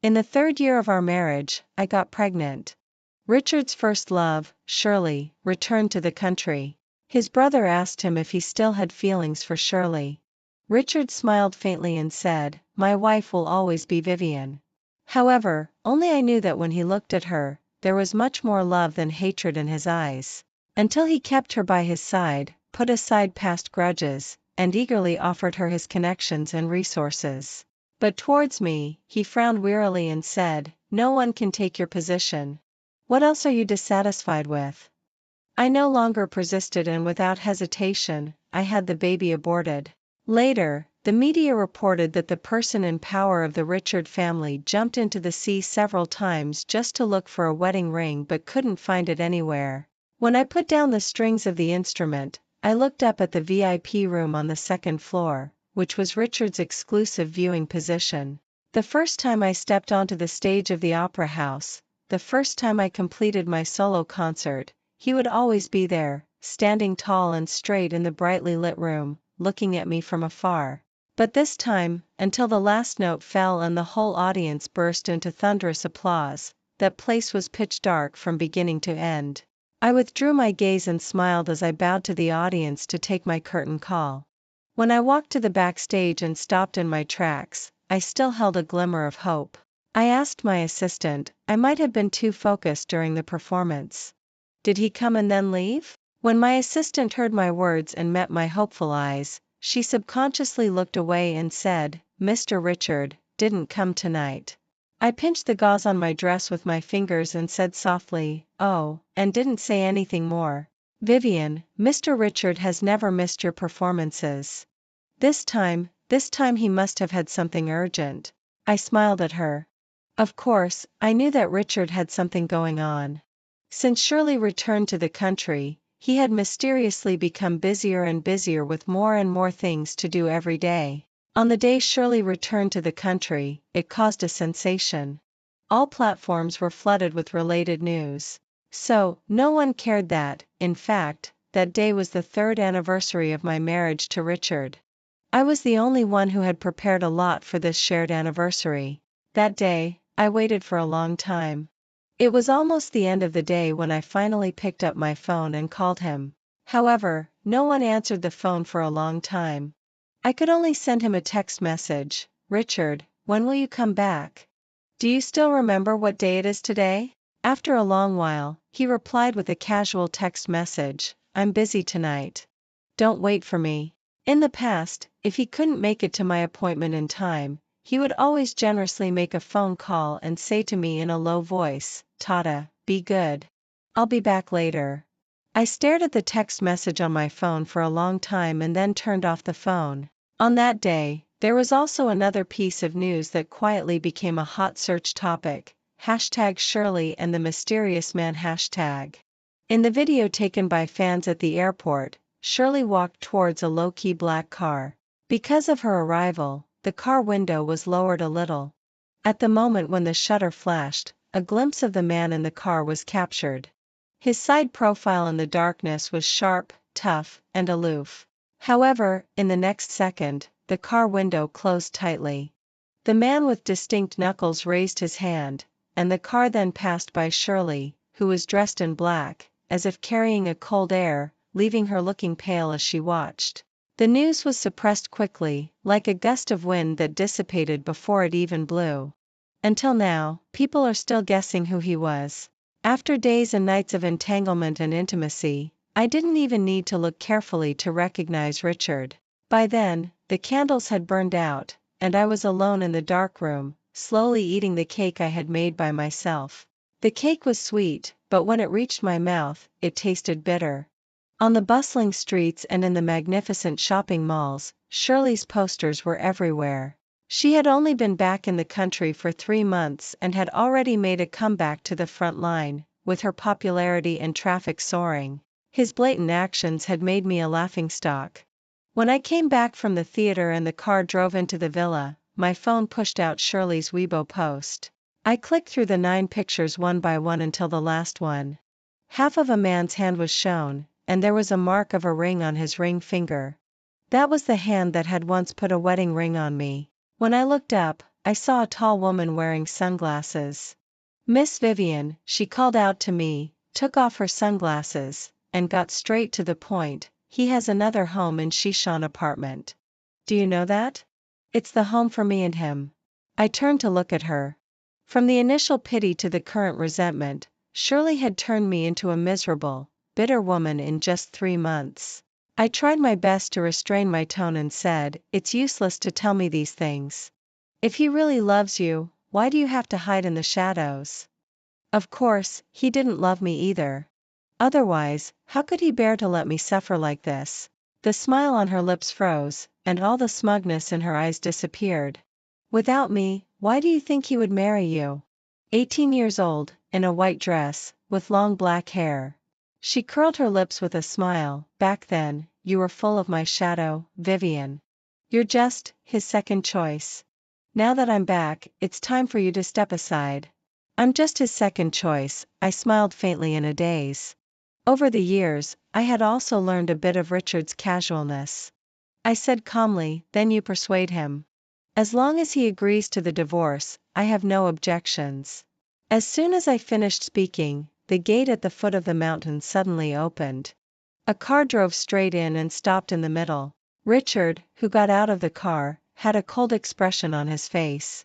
In the 3rd year of our marriage, I got pregnant. Richard's first love, Shirley, returned to the country. His brother asked him if he still had feelings for Shirley. Richard smiled faintly and said, "My wife will always be Vivian." However, only I knew that when he looked at her, there was much more love than hatred in his eyes. Until he kept her by his side, put aside past grudges, and eagerly offered her his connections and resources. But towards me, he frowned wearily and said, "No one can take your position. What else are you dissatisfied with?" I no longer persisted, and without hesitation, I had the baby aborted. Later, the media reported that the person in power of the Richard family jumped into the sea several times just to look for a wedding ring but couldn't find it anywhere. When I put down the strings of the instrument, I looked up at the VIP room on the 2nd floor, which was Richard's exclusive viewing position. The first time I stepped onto the stage of the opera house, the first time I completed my solo concert, he would always be there, standing tall and straight in the brightly lit room, looking at me from afar. But this time, until the last note fell and the whole audience burst into thunderous applause, that place was pitch dark from beginning to end. I withdrew my gaze and smiled as I bowed to the audience to take my curtain call. When I walked to the backstage and stopped in my tracks, I still held a glimmer of hope. I asked my assistant, I might have been too focused during the performance. Did he come and then leave? When my assistant heard my words and met my hopeful eyes, she subconsciously looked away and said, "Mr. Richard didn't come tonight." I pinched the gauze on my dress with my fingers and said softly, "Oh," and didn't say anything more. "Vivian, Mr. Richard has never missed your performances. This time he must have had something urgent." I smiled at her. Of course, I knew that Richard had something going on. Since Shirley returned to the country, he had mysteriously become busier and busier with more and more things to do every day. On the day Shirley returned to the country, it caused a sensation. All platforms were flooded with related news. So, no one cared that, in fact, that day was the 3rd anniversary of my marriage to Richard. I was the only one who had prepared a lot for this shared anniversary. That day, I waited for a long time. It was almost the end of the day when I finally picked up my phone and called him. However, no one answered the phone for a long time. I could only send him a text message, "Richard, when will you come back? Do you still remember what day it is today?" After a long while, he replied with a casual text message, "I'm busy tonight. Don't wait for me." In the past, if he couldn't make it to my appointment in time, he would always generously make a phone call and say to me in a low voice, "Tata, be good. I'll be back later." I stared at the text message on my phone for a long time and then turned off the phone. On that day, there was also another piece of news that quietly became a hot search topic, #Shirley and the mysterious man #. In the video taken by fans at the airport, Shirley walked towards a low-key black car. Because of her arrival, the car window was lowered a little. At the moment when the shutter flashed, a glimpse of the man in the car was captured. His side profile in the darkness was sharp, tough, and aloof. However, in the next second, the car window closed tightly. The man with distinct knuckles raised his hand, and the car then passed by Shirley, who was dressed in black, as if carrying a cold air, leaving her looking pale as she watched. The news was suppressed quickly, like a gust of wind that dissipated before it even blew. Until now, people are still guessing who he was. After days and nights of entanglement and intimacy, I didn't even need to look carefully to recognize Richard. By then, the candles had burned out, and I was alone in the dark room, slowly eating the cake I had made by myself. The cake was sweet, but when it reached my mouth, it tasted bitter. On the bustling streets and in the magnificent shopping malls, Shirley's posters were everywhere. She had only been back in the country for 3 months and had already made a comeback to the front line, with her popularity and traffic soaring. His blatant actions had made me a laughingstock. When I came back from the theater and the car drove into the villa, my phone pushed out Shirley's Weibo post. I clicked through the 9 pictures one by one until the last one. Half of a man's hand was shown, and there was a mark of a ring on his ring finger. That was the hand that had once put a wedding ring on me. When I looked up, I saw a tall woman wearing sunglasses. "Miss Vivian," she called out to me, took off her sunglasses, and got straight to the point. "He has another home in Shishan apartment. Do you know that? It's the home for me and him." I turned to look at her. From the initial pity to the current resentment, Shirley had turned me into a miserable, bitter woman in just 3 months. I tried my best to restrain my tone and said, "It's useless to tell me these things. If he really loves you, why do you have to hide in the shadows? Of course, he didn't love me either. Otherwise, how could he bear to let me suffer like this?" The smile on her lips froze, and all the smugness in her eyes disappeared. "Without me, why do you think he would marry you? 18 years old, in a white dress, with long black hair." She curled her lips with a smile. "Back then, you were full of my shadow, Vivian. You're just his second choice. Now that I'm back, it's time for you to step aside." "I'm just his second choice," I smiled faintly in a daze. Over the years, I had also learned a bit of Richard's casualness. I said calmly, "Then you persuade him. As long as he agrees to the divorce, I have no objections." As soon as I finished speaking, the gate at the foot of the mountain suddenly opened. A car drove straight in and stopped in the middle. Richard, who got out of the car, had a cold expression on his face.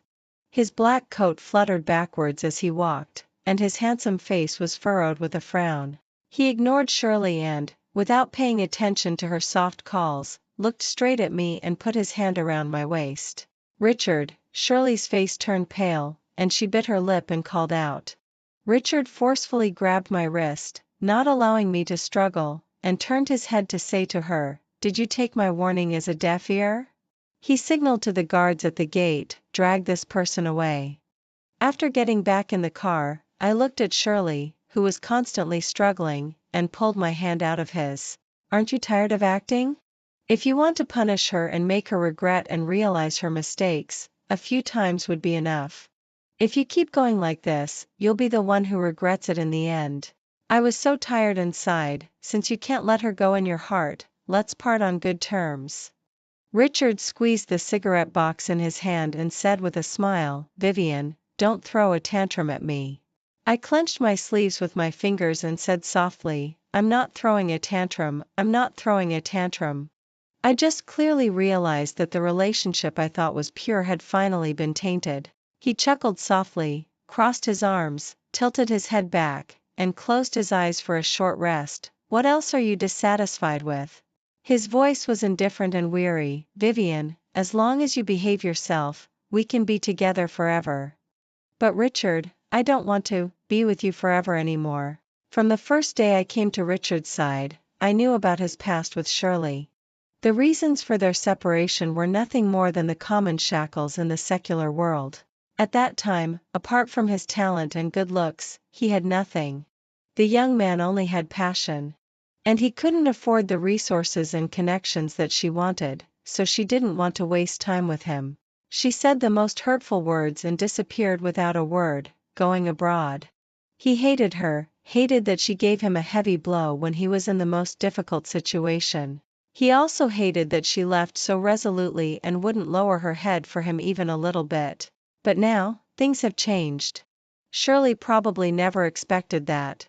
His black coat fluttered backwards as he walked, and his handsome face was furrowed with a frown. He ignored Shirley and, without paying attention to her soft calls, looked straight at me and put his hand around my waist. "Richard." Shirley's face turned pale, and she bit her lip and called out. Richard forcefully grabbed my wrist, not allowing me to struggle, and turned his head to say to her, "Did you take my warning as a deaf ear?" He signaled to the guards at the gate, "Drag this person away." After getting back in the car, I looked at Shirley, who was constantly struggling, and pulled my hand out of his. "Aren't you tired of acting? If you want to punish her and make her regret and realize her mistakes, a few times would be enough. If you keep going like this, you'll be the one who regrets it in the end." I was so tired and sighed, "Since you can't let her go in your heart, let's part on good terms." Richard squeezed the cigarette box in his hand and said with a smile, "Vivian, don't throw a tantrum at me." I clenched my sleeves with my fingers and said softly, "I'm not throwing a tantrum, I'm not throwing a tantrum. I just clearly realized that the relationship I thought was pure had finally been tainted." He chuckled softly, crossed his arms, tilted his head back, and closed his eyes for a short rest. "What else are you dissatisfied with?" His voice was indifferent and weary. "Vivian, as long as you behave yourself, we can be together forever." "But Richard, I don't want to be with you forever anymore." From the first day I came to Richard's side, I knew about his past with Shirley. The reasons for their separation were nothing more than the common shackles in the secular world. At that time, apart from his talent and good looks, he had nothing. The young man only had passion. And he couldn't afford the resources and connections that she wanted, so she didn't want to waste time with him. She said the most hurtful words and disappeared without a word, going abroad. He hated her, hated that she gave him a heavy blow when he was in the most difficult situation. He also hated that she left so resolutely and wouldn't lower her head for him even a little bit. But now, things have changed. Shirley probably never expected that.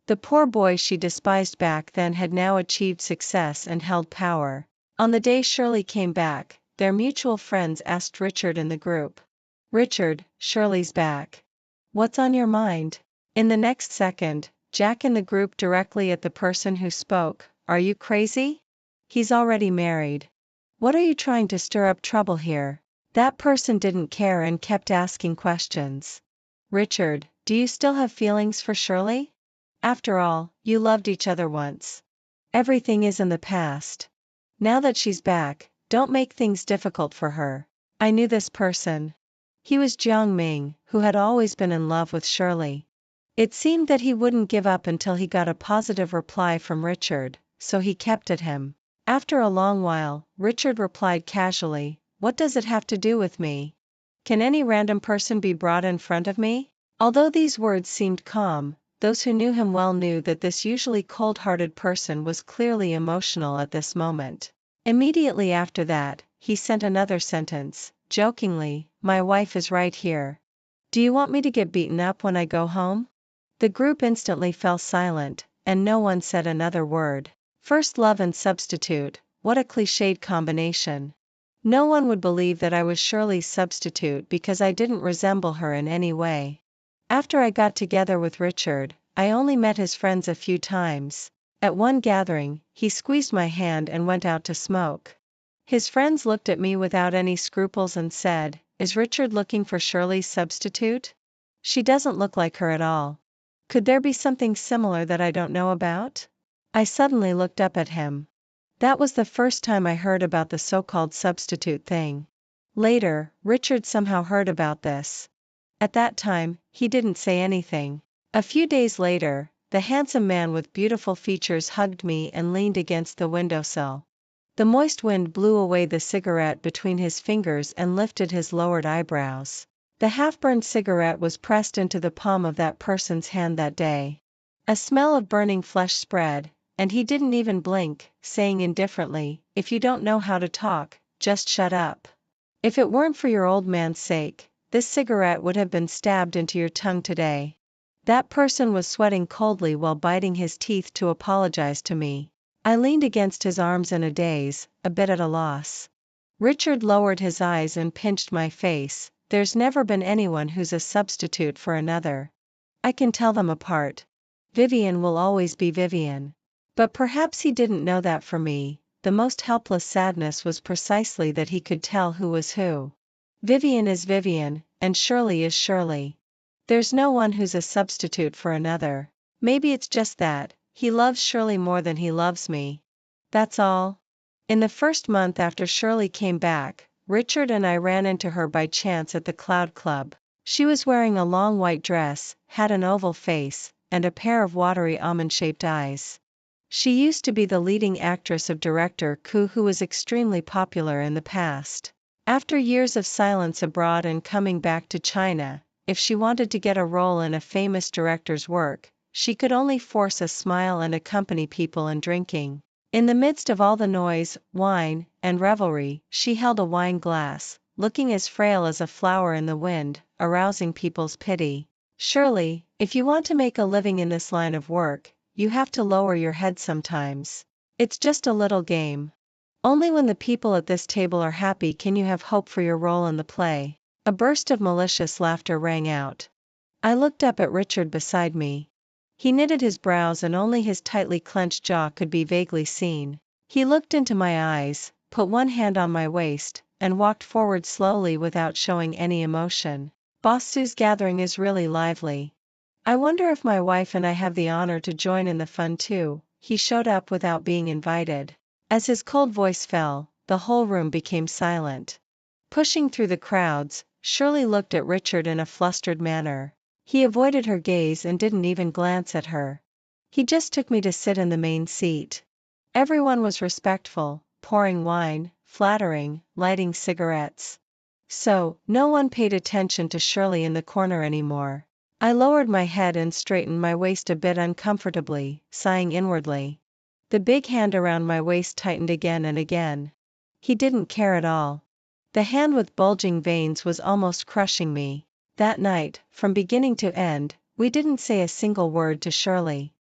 The poor boy she despised back then had now achieved success and held power. On the day Shirley came back, their mutual friends asked Richard in the group, "Richard, Shirley's back. What's on your mind?" In the next second, Jack in the group directly at the person who spoke, "Are you crazy? He's already married. What are you trying to stir up trouble here?" That person didn't care and kept asking questions. "Richard, do you still have feelings for Shirley? After all, you loved each other once. Everything is in the past. Now that she's back, don't make things difficult for her." I knew this person. He was Jiang Ming, who had always been in love with Shirley. It seemed that he wouldn't give up until he got a positive reply from Richard, so he kept at him. After a long while, Richard replied casually, "What does it have to do with me? Can any random person be brought in front of me?" Although these words seemed calm, those who knew him well knew that this usually cold-hearted person was clearly emotional at this moment. Immediately after that, he sent another sentence, jokingly, my wife is right here. Do you want me to get beaten up when I go home? The group instantly fell silent, and no one said another word. First love and substitute, what a cliched combination. No one would believe that I was Shirley's substitute because I didn't resemble her in any way. After I got together with Richard, I only met his friends a few times. At one gathering, he squeezed my hand and went out to smoke. His friends looked at me without any scruples and said, "Is Richard looking for Shirley's substitute? She doesn't look like her at all. Could there be something similar that I don't know about?" I suddenly looked up at him. That was the first time I heard about the so-called substitute thing. Later, Richard somehow heard about this. At that time, he didn't say anything. A few days later, the handsome man with beautiful features hugged me and leaned against the windowsill. The moist wind blew away the cigarette between his fingers and lifted his lowered eyebrows. The half-burned cigarette was pressed into the palm of that person's hand that day. A smell of burning flesh spread, and he didn't even blink, saying indifferently, "If you don't know how to talk, just shut up. If it weren't for your old man's sake, this cigarette would have been stabbed into your tongue today." That person was sweating coldly while biting his teeth to apologize to me. I leaned against his arms in a daze, a bit at a loss. Richard lowered his eyes and pinched my face. "There's never been anyone who's a substitute for another. I can tell them apart. Vivian will always be Vivian." But perhaps he didn't know that for me, the most helpless sadness was precisely that he could tell who was who. Vivian is Vivian, and Shirley is Shirley. There's no one who's a substitute for another. Maybe it's just that he loves Shirley more than he loves me. That's all. In the first month after Shirley came back, Richard and I ran into her by chance at the Cloud Club. She was wearing a long white dress, had an oval face, and a pair of watery almond-shaped eyes. She used to be the leading actress of director Ku, who was extremely popular in the past. After years of silence abroad and coming back to China, if she wanted to get a role in a famous director's work, she could only force a smile and accompany people in drinking. In the midst of all the noise, wine, and revelry, she held a wine glass, looking as frail as a flower in the wind, arousing people's pity. "Shirley, if you want to make a living in this line of work, you have to lower your head sometimes. It's just a little game. Only when the people at this table are happy can you have hope for your role in the play." A burst of malicious laughter rang out. I looked up at Richard beside me. He knitted his brows and only his tightly clenched jaw could be vaguely seen. He looked into my eyes, put one hand on my waist, and walked forward slowly without showing any emotion. "Boss Sue's gathering is really lively. I wonder if my wife and I have the honor to join in the fun too." He showed up without being invited. As his cold voice fell, the whole room became silent. Pushing through the crowds, Shirley looked at Richard in a flustered manner. He avoided her gaze and didn't even glance at her. He just took me to sit in the main seat. Everyone was respectful, pouring wine, flattering, lighting cigarettes. So, no one paid attention to Shirley in the corner anymore. I lowered my head and straightened my waist a bit uncomfortably, sighing inwardly. The big hand around my waist tightened again and again. He didn't care at all. The hand with bulging veins was almost crushing me. That night, from beginning to end, we didn't say a single word to Shirley.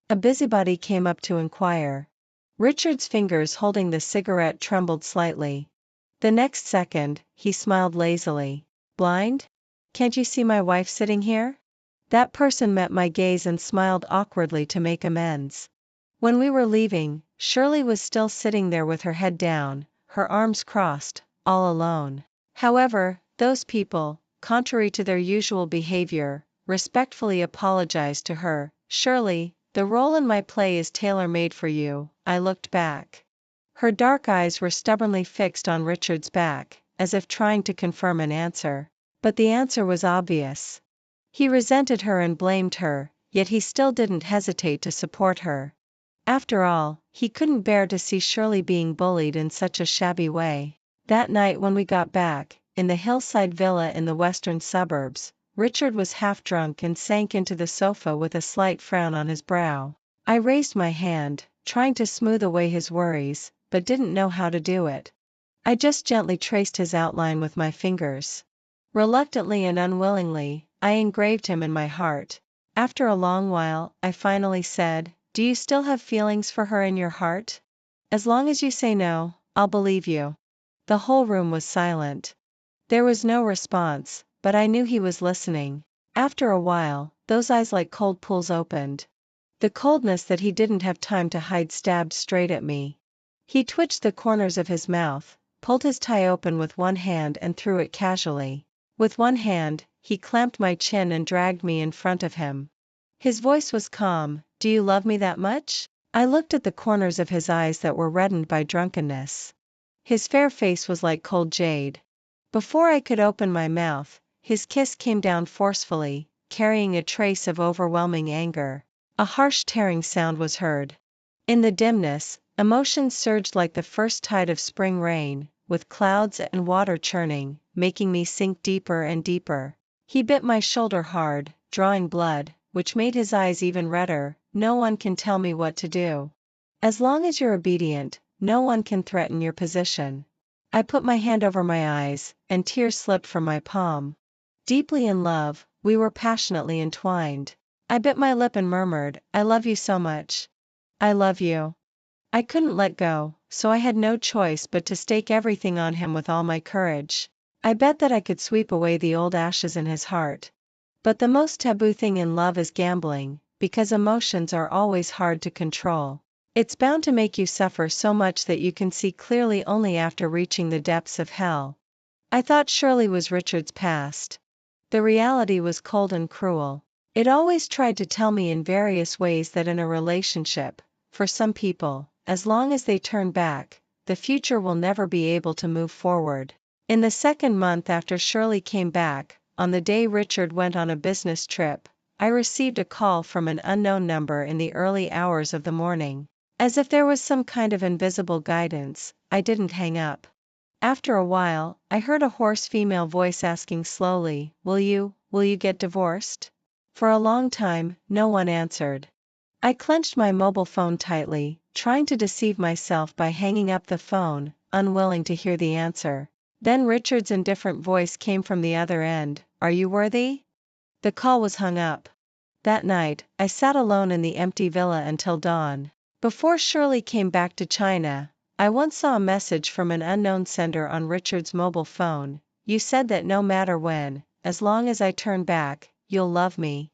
A busybody came up to inquire. Richard's fingers holding the cigarette trembled slightly. The next second, he smiled lazily. "Blind? Can't you see my wife sitting here?" That person met my gaze and smiled awkwardly to make amends. When we were leaving, Shirley was still sitting there with her head down, her arms crossed, all alone. However, those people, contrary to their usual behavior, respectfully apologized to her. "Shirley, the role in my play is tailor-made for you." I looked back. Her dark eyes were stubbornly fixed on Richard's back, as if trying to confirm an answer. But the answer was obvious. He resented her and blamed her, yet he still didn't hesitate to support her. After all, he couldn't bear to see Shirley being bullied in such a shabby way. That night when we got back, in the hillside villa in the western suburbs, Richard was half drunk and sank into the sofa with a slight frown on his brow. I raised my hand, trying to smooth away his worries, but didn't know how to do it. I just gently traced his outline with my fingers. Reluctantly and unwillingly, I engraved him in my heart. After a long while, I finally said, "Do you still have feelings for her in your heart? As long as you say no, I'll believe you." The whole room was silent. There was no response, but I knew he was listening. After a while, those eyes like cold pools opened. The coldness that he didn't have time to hide stabbed straight at me. He twitched the corners of his mouth, pulled his tie open with one hand and threw it casually. With one hand, he clamped my chin and dragged me in front of him. His voice was calm. "Do you love me that much?" I looked at the corners of his eyes that were reddened by drunkenness. His fair face was like cold jade. Before I could open my mouth, his kiss came down forcefully, carrying a trace of overwhelming anger. A harsh tearing sound was heard. In the dimness, emotions surged like the first tide of spring rain, with clouds and water churning, making me sink deeper and deeper. He bit my shoulder hard, drawing blood, which made his eyes even redder. "No one can tell me what to do. As long as you're obedient, no one can threaten your position." I put my hand over my eyes, and tears slipped from my palm. Deeply in love, we were passionately entwined. I bit my lip and murmured, "I love you so much. I love you." I couldn't let go, so I had no choice but to stake everything on him with all my courage. I bet that I could sweep away the old ashes in his heart. But the most taboo thing in love is gambling, because emotions are always hard to control. It's bound to make you suffer so much that you can see clearly only after reaching the depths of hell. I thought Shirley was Richard's past. The reality was cold and cruel. It always tried to tell me in various ways that in a relationship, for some people, as long as they turn back, the future will never be able to move forward. In the second month after Shirley came back, on the day Richard went on a business trip, I received a call from an unknown number in the early hours of the morning. As if there was some kind of invisible guidance, I didn't hang up. After a while, I heard a hoarse female voice asking slowly, will you get divorced?" For a long time, no one answered. I clenched my mobile phone tightly, trying to deceive myself by hanging up the phone, unwilling to hear the answer. Then Richard's indifferent voice came from the other end, "Are you worthy?" The call was hung up. That night, I sat alone in the empty villa until dawn. Before Shirley came back to China, I once saw a message from an unknown sender on Richard's mobile phone. "You said that no matter when, as long as I turn back, you'll love me.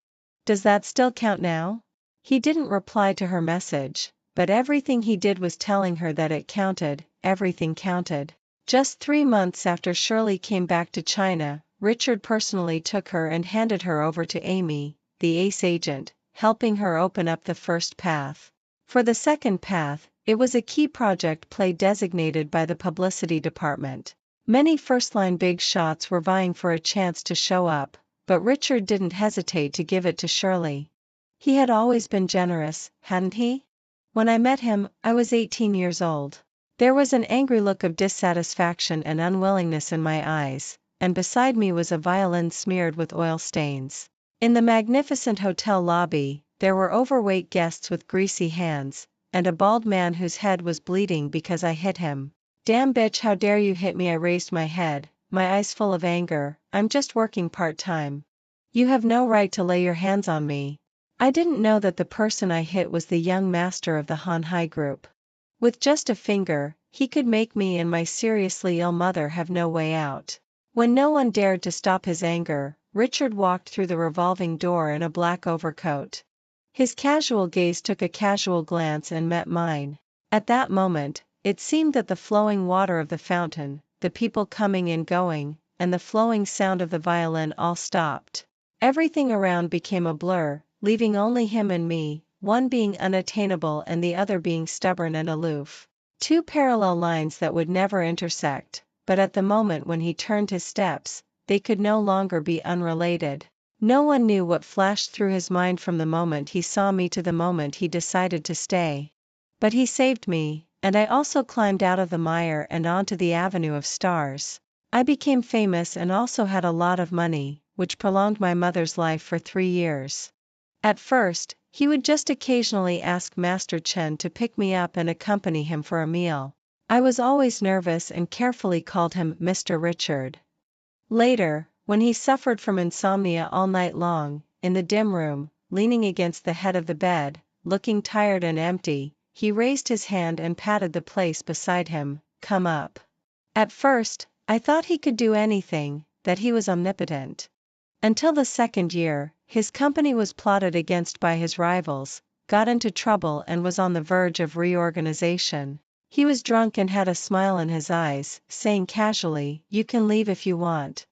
Does that still count now?" He didn't reply to her message, but everything he did was telling her that it counted, everything counted. Just 3 months after Shirley came back to China, Richard personally took her and handed her over to Amy, the ace agent, helping her open up the first path. For the second path, it was a key project play designated by the publicity department. Many first-line big shots were vying for a chance to show up, but Richard didn't hesitate to give it to Shirley. He had always been generous, hadn't he? When I met him, I was 18 years old. There was an angry look of dissatisfaction and unwillingness in my eyes, and beside me was a violin smeared with oil stains. In the magnificent hotel lobby, there were overweight guests with greasy hands, and a bald man whose head was bleeding because I hit him. "Damn bitch, how dare you hit me?" I raised my head, my eyes full of anger. "I'm just working part-time. You have no right to lay your hands on me." I didn't know that the person I hit was the young master of the Han Hai group. With just a finger, he could make me and my seriously ill mother have no way out. When no one dared to stop his anger, Richard walked through the revolving door in a black overcoat. His casual gaze took a casual glance and met mine. At that moment, it seemed that the flowing water of the fountain, the people coming and going, and the flowing sound of the violin all stopped. Everything around became a blur, leaving only him and me, one being unattainable and the other being stubborn and aloof. Two parallel lines that would never intersect, but at the moment when he turned his steps, they could no longer be unrelated. No one knew what flashed through his mind from the moment he saw me to the moment he decided to stay. But he saved me, and I also climbed out of the mire and onto the avenue of stars. I became famous and also had a lot of money, which prolonged my mother's life for 3 years. At first, he would just occasionally ask Master Chen to pick me up and accompany him for a meal. I was always nervous and carefully called him Mr. Richard. Later, When he suffered from insomnia all night long, in the dim room, leaning against the head of the bed, looking tired and empty, he raised his hand and patted the place beside him. Come up. At first, I thought he could do anything, that he was omnipotent. Until the second year, his company was plotted against by his rivals, got into trouble and was on the verge of reorganization. He was drunk and had a smile in his eyes, saying casually, "You can leave if you want.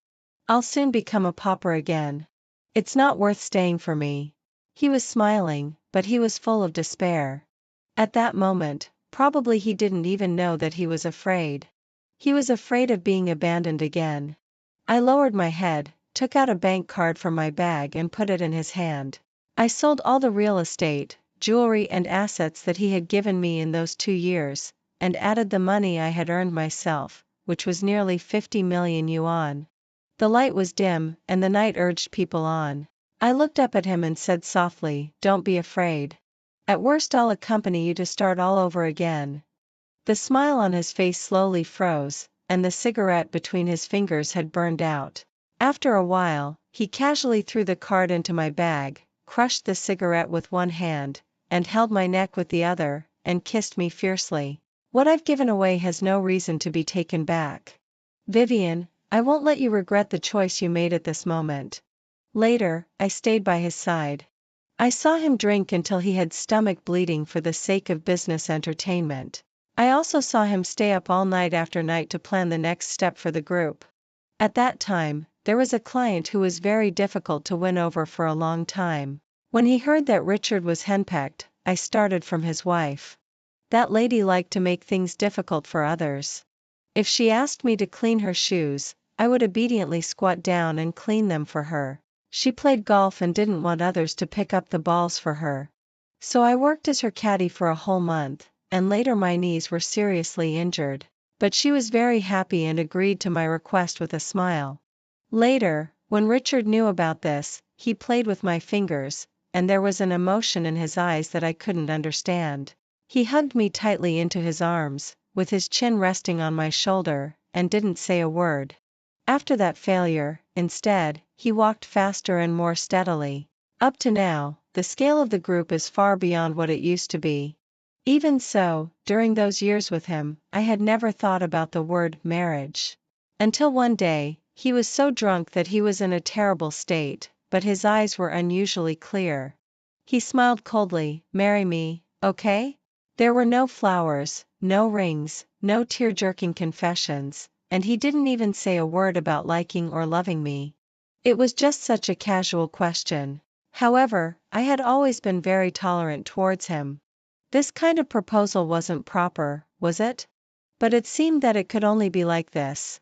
I'll soon become a pauper again. It's not worth staying for me." He was smiling, but he was full of despair. At that moment, probably he didn't even know that he was afraid. He was afraid of being abandoned again. I lowered my head, took out a bank card from my bag and put it in his hand. I sold all the real estate, jewelry and assets that he had given me in those 2 years, and added the money I had earned myself, which was nearly 50 million yuan. The light was dim, and the night urged people on. I looked up at him and said softly, "Don't be afraid. At worst I'll accompany you to start all over again." The smile on his face slowly froze, and the cigarette between his fingers had burned out. After a while, he casually threw the card into my bag, crushed the cigarette with one hand, and held my neck with the other, and kissed me fiercely. "What I've given away has no reason to be taken back. Vivian, I won't let you regret the choice you made at this moment." Later, I stayed by his side. I saw him drink until he had stomach bleeding for the sake of business entertainment. I also saw him stay up all night after night to plan the next step for the group. At that time, there was a client who was very difficult to win over for a long time. When he heard that Richard was henpecked, I started from his wife. That lady liked to make things difficult for others. If she asked me to clean her shoes, I would obediently squat down and clean them for her. She played golf and didn't want others to pick up the balls for her. So I worked as her caddy for a whole month, and later my knees were seriously injured. But she was very happy and agreed to my request with a smile. Later, when Richard knew about this, he played with my fingers, and there was an emotion in his eyes that I couldn't understand. He hugged me tightly into his arms, with his chin resting on my shoulder, and didn't say a word. After that failure, instead, he walked faster and more steadily. Up to now, the scale of the group is far beyond what it used to be. Even so, during those years with him, I had never thought about the word marriage. Until one day, he was so drunk that he was in a terrible state, but his eyes were unusually clear. He smiled coldly, "Marry me, okay?" There were no flowers, no rings, no tear-jerking confessions, and he didn't even say a word about liking or loving me. It was just such a casual question. However, I had always been very tolerant towards him. This kind of proposal wasn't proper, was it? But it seemed that it could only be like this.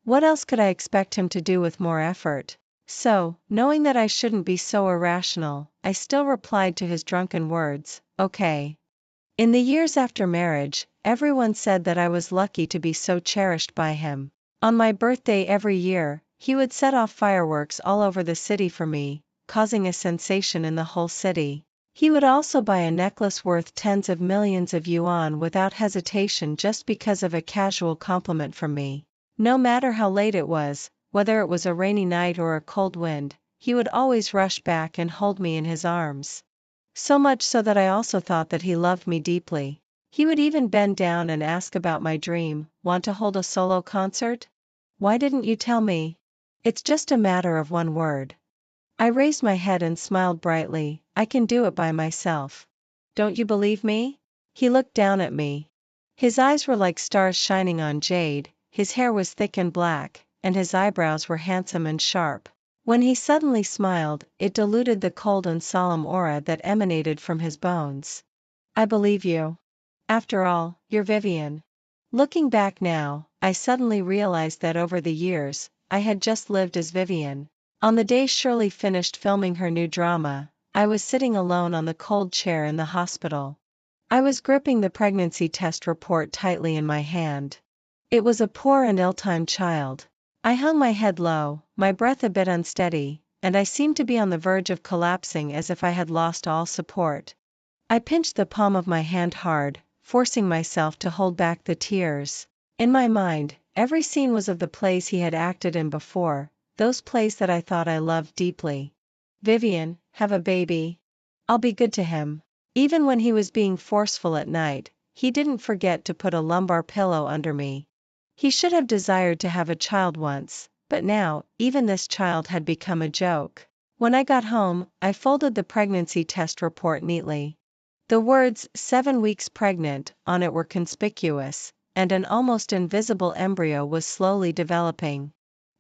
What else could I expect him to do with more effort? So, knowing that I shouldn't be so irrational, I still replied to his drunken words, "Okay." In the years after marriage, everyone said that I was lucky to be so cherished by him. On my birthday every year, he would set off fireworks all over the city for me, causing a sensation in the whole city. He would also buy a necklace worth tens of millions of yuan without hesitation just because of a casual compliment from me. No matter how late it was, whether it was a rainy night or a cold wind, he would always rush back and hold me in his arms. So much so that I also thought that he loved me deeply. He would even bend down and ask about my dream, "Want to hold a solo concert? Why didn't you tell me? It's just a matter of one word." I raised my head and smiled brightly, "I can do it by myself. Don't you believe me?" He looked down at me. His eyes were like stars shining on jade, his hair was thick and black, and his eyebrows were handsome and sharp. When he suddenly smiled, it diluted the cold and solemn aura that emanated from his bones. "I believe you. After all, you're Vivian." Looking back now, I suddenly realized that over the years, I had just lived as Vivian. On the day Shirley finished filming her new drama, I was sitting alone on the cold chair in the hospital. I was gripping the pregnancy test report tightly in my hand. It was a poor and ill-timed child. I hung my head low, my breath a bit unsteady, and I seemed to be on the verge of collapsing as if I had lost all support. I pinched the palm of my hand hard, forcing myself to hold back the tears. In my mind, every scene was of the plays he had acted in before, those plays that I thought I loved deeply. Vivian, have a baby. I'll be good to him. Even when he was being forceful at night, he didn't forget to put a lumbar pillow under me. He should have desired to have a child once, but now, even this child had become a joke. When I got home, I folded the pregnancy test report neatly. The words, 7 weeks pregnant, on it were conspicuous, and an almost invisible embryo was slowly developing.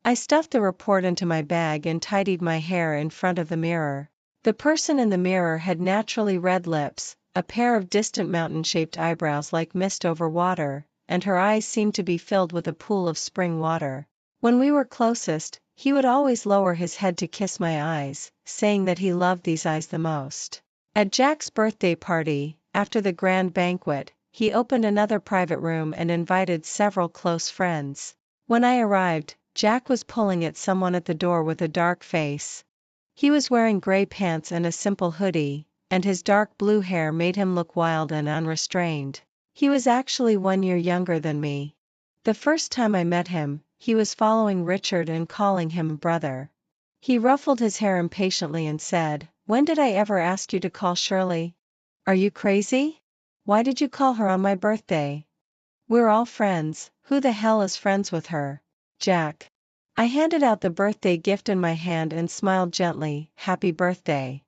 I stuffed the report into my bag and tidied my hair in front of the mirror. The person in the mirror had naturally red lips, a pair of distant mountain-shaped eyebrows like mist over water, and her eyes seemed to be filled with a pool of spring water. When we were closest, he would always lower his head to kiss my eyes, saying that he loved these eyes the most. At Jack's birthday party, after the grand banquet, he opened another private room and invited several close friends. When I arrived, Jack was pulling at someone at the door with a dark face. He was wearing gray pants and a simple hoodie, and his dark blue hair made him look wild and unrestrained. He was actually 1 year younger than me. The first time I met him, he was following Richard and calling him brother. He ruffled his hair impatiently and said, "When did I ever ask you to call Shirley? Are you crazy? Why did you call her on my birthday? We're all friends, who the hell is friends with her?" Jack. I handed out the birthday gift in my hand and smiled gently, "Happy birthday."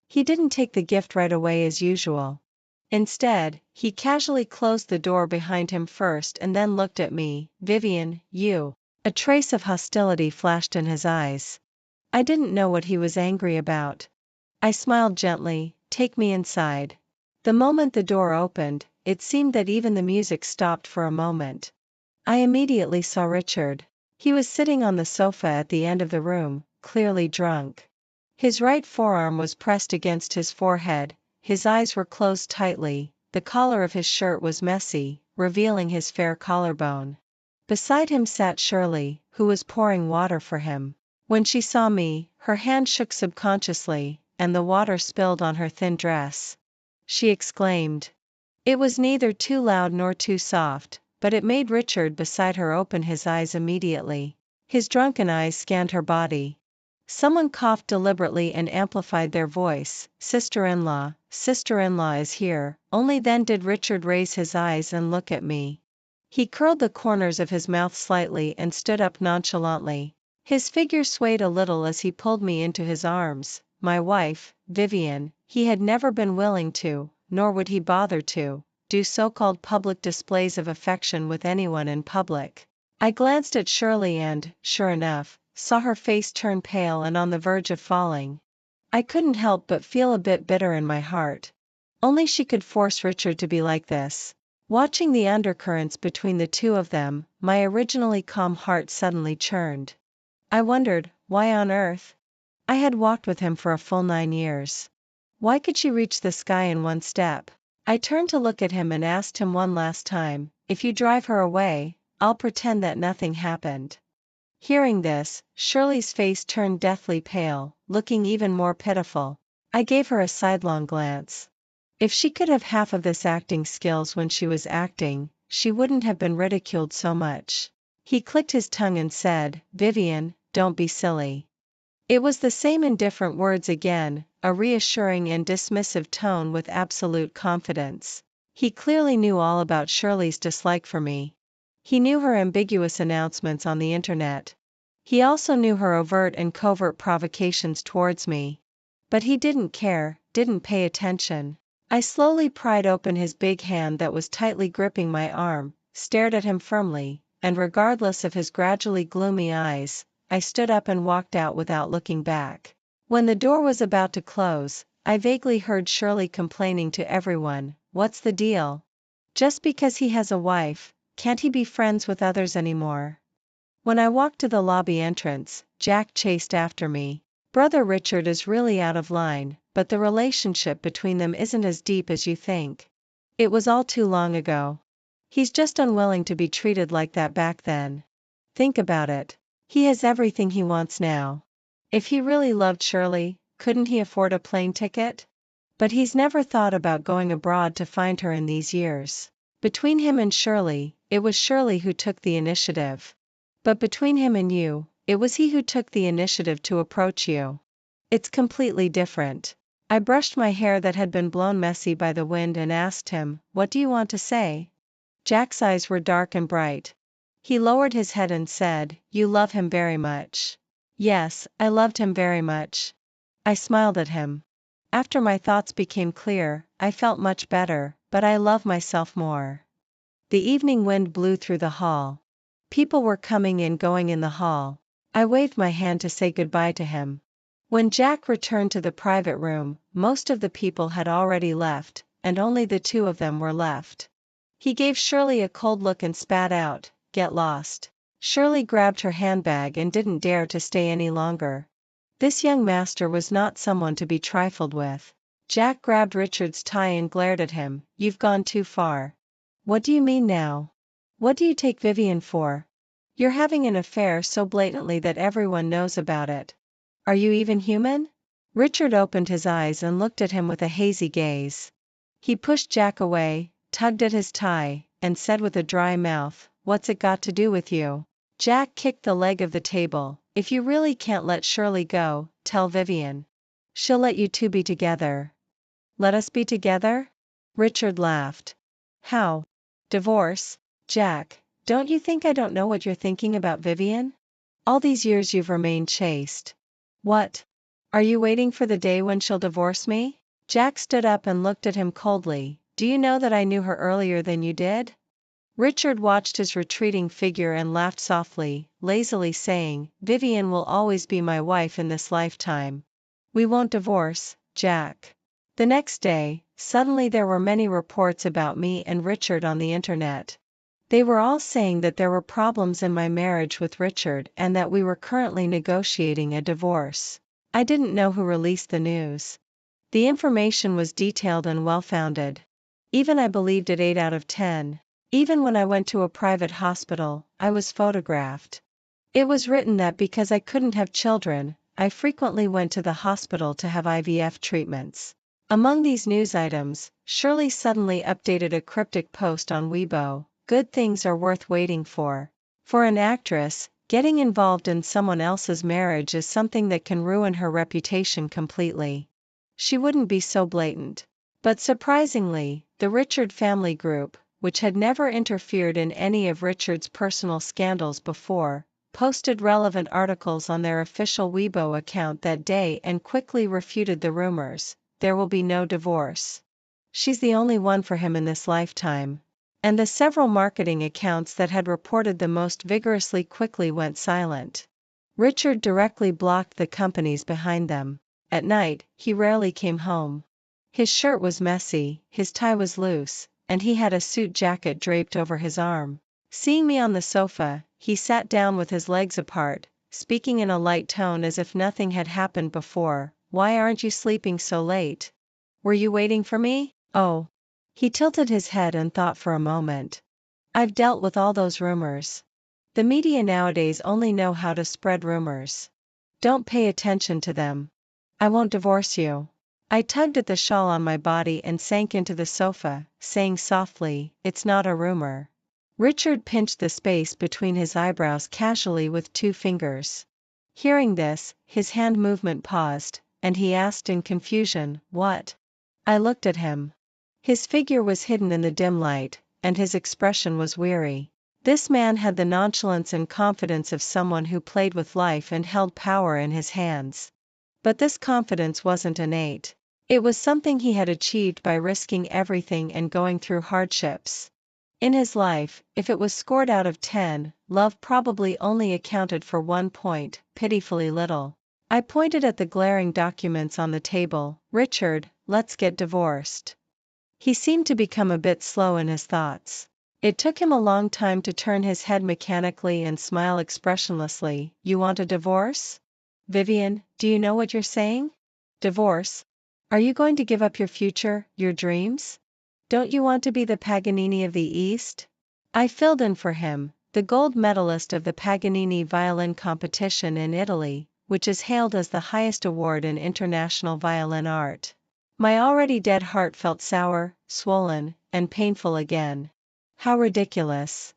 He didn't take the gift right away as usual. Instead, he casually closed the door behind him first and then looked at me. "Vivian, you." A trace of hostility flashed in his eyes. I didn't know what he was angry about. I smiled gently, "Take me inside." The moment the door opened, it seemed that even the music stopped for a moment. I immediately saw Richard. He was sitting on the sofa at the end of the room, clearly drunk. His right forearm was pressed against his forehead, his eyes were closed tightly, the collar of his shirt was messy, revealing his fair collarbone. Beside him sat Shirley, who was pouring water for him. When she saw me, her hand shook subconsciously, and the water spilled on her thin dress. She exclaimed. It was neither too loud nor too soft, but it made Richard beside her open his eyes immediately. His drunken eyes scanned her body. Someone coughed deliberately and amplified their voice, sister-in-law is here." Only then did Richard raise his eyes and look at me. He curled the corners of his mouth slightly and stood up nonchalantly. His figure swayed a little as he pulled me into his arms. My wife, Vivian, he had never been willing to, nor would he bother to, do so-called public displays of affection with anyone in public. I glanced at Shirley and, sure enough, saw her face turn pale and on the verge of falling. I couldn't help but feel a bit bitter in my heart. Only she could force Richard to be like this. Watching the undercurrents between the two of them, my originally calm heart suddenly churned. I wondered, why on earth? I had walked with him for a full 9 years. Why could she reach the sky in one step? I turned to look at him and asked him one last time, "If you drive her away, I'll pretend that nothing happened." Hearing this, Shirley's face turned deathly pale, looking even more pitiful. I gave her a sidelong glance. If she could have half of this acting skills when she was acting, she wouldn't have been ridiculed so much. He clicked his tongue and said, "Vivian, don't be silly." It was the same indifferent words again, a reassuring and dismissive tone with absolute confidence. He clearly knew all about Shirley's dislike for me. He knew her ambiguous announcements on the internet. He also knew her overt and covert provocations towards me. But he didn't care, didn't pay attention. I slowly pried open his big hand that was tightly gripping my arm, stared at him firmly, and regardless of his gradually gloomy eyes, I stood up and walked out without looking back. When the door was about to close, I vaguely heard Shirley complaining to everyone, "What's the deal? Just because he has a wife, can't he be friends with others anymore?" When I walked to the lobby entrance, Jack chased after me. "Brother Richard is really out of line, but the relationship between them isn't as deep as you think. It was all too long ago. He's just unwilling to be treated like that back then. Think about it. He has everything he wants now. If he really loved Shirley, couldn't he afford a plane ticket? But he's never thought about going abroad to find her in these years. Between him and Shirley, it was Shirley who took the initiative. But between him and you, It was he who took the initiative to approach you. It's completely different. I brushed my hair that had been blown messy by the wind and asked him, "What do you want to say?" Jack's eyes were dark and bright. He lowered his head and said, "You love him very much." Yes, I loved him very much. I smiled at him. After my thoughts became clear, I felt much better, but I love myself more. The evening wind blew through the hall. People were coming and going in the hall. I waved my hand to say goodbye to him. When Jack returned to the private room, most of the people had already left, and only the two of them were left. He gave Shirley a cold look and spat out, "Get lost." Shirley grabbed her handbag and didn't dare to stay any longer. This young master was not someone to be trifled with. Jack grabbed Richard's tie and glared at him, "You've gone too far." "What do you mean now? What do you take Vivian for? You're having an affair so blatantly that everyone knows about it. Are you even human?" Richard opened his eyes and looked at him with a hazy gaze. He pushed Jack away, tugged at his tie, and said with a dry mouth, "What's it got to do with you?" Jack kicked the leg of the table. "If you really can't let Shirley go, tell Vivian. She'll let you two be together." "Let us be together?" Richard laughed. "How? Divorce? Jack, don't you think I don't know what you're thinking about Vivian? All these years you've remained chaste. What? Are you waiting for the day when she'll divorce me?" Jack stood up and looked at him coldly. "Do you know that I knew her earlier than you did?" Richard watched his retreating figure and laughed softly, lazily saying, "Vivian will always be my wife in this lifetime. We won't divorce, Jack." The next day, suddenly there were many reports about me and Richard on the internet. They were all saying that there were problems in my marriage with Richard and that we were currently negotiating a divorce. I didn't know who released the news. The information was detailed and well-founded. Even I believed it 8 out of 10. Even when I went to a private hospital, I was photographed. It was written that because I couldn't have children, I frequently went to the hospital to have IVF treatments. Among these news items, Shirley suddenly updated a cryptic post on Weibo. "Good things are worth waiting for." For an actress, getting involved in someone else's marriage is something that can ruin her reputation completely. She wouldn't be so blatant. But surprisingly, the Richard family group, which had never interfered in any of Richard's personal scandals before, posted relevant articles on their official Weibo account that day and quickly refuted the rumors. "There will be no divorce. She's the only one for him in this lifetime." And the several marketing accounts that had reported the most vigorously quickly went silent. Richard directly blocked the companies behind them. At night, he rarely came home. His shirt was messy, his tie was loose, and he had a suit jacket draped over his arm. Seeing me on the sofa, he sat down with his legs apart, speaking in a light tone as if nothing had happened before. "Why aren't you sleeping so late? Were you waiting for me?" "Oh." He tilted his head and thought for a moment. "I've dealt with all those rumors. The media nowadays only know how to spread rumors. Don't pay attention to them. I won't divorce you." I tugged at the shawl on my body and sank into the sofa, saying softly, "It's not a rumor." Richard pinched the space between his eyebrows casually with 2 fingers. Hearing this, his hand movement paused, and he asked in confusion, "What?" I looked at him. His figure was hidden in the dim light, and his expression was weary. This man had the nonchalance and confidence of someone who played with life and held power in his hands. But this confidence wasn't innate. It was something he had achieved by risking everything and going through hardships. In his life, if it was scored out of 10, love probably only accounted for 1 point, pitifully little. I pointed at the glaring documents on the table. "Richard, let's get divorced." He seemed to become a bit slow in his thoughts. It took him a long time to turn his head mechanically and smile expressionlessly. "You want a divorce? Vivian, do you know what you're saying? Divorce? Are you going to give up your future, your dreams? Don't you want to be the Paganini of the East?" I filled in for him, the gold medalist of the Paganini violin competition in Italy, which is hailed as the highest award in international violin art. My already dead heart felt sour, swollen, and painful again. How ridiculous.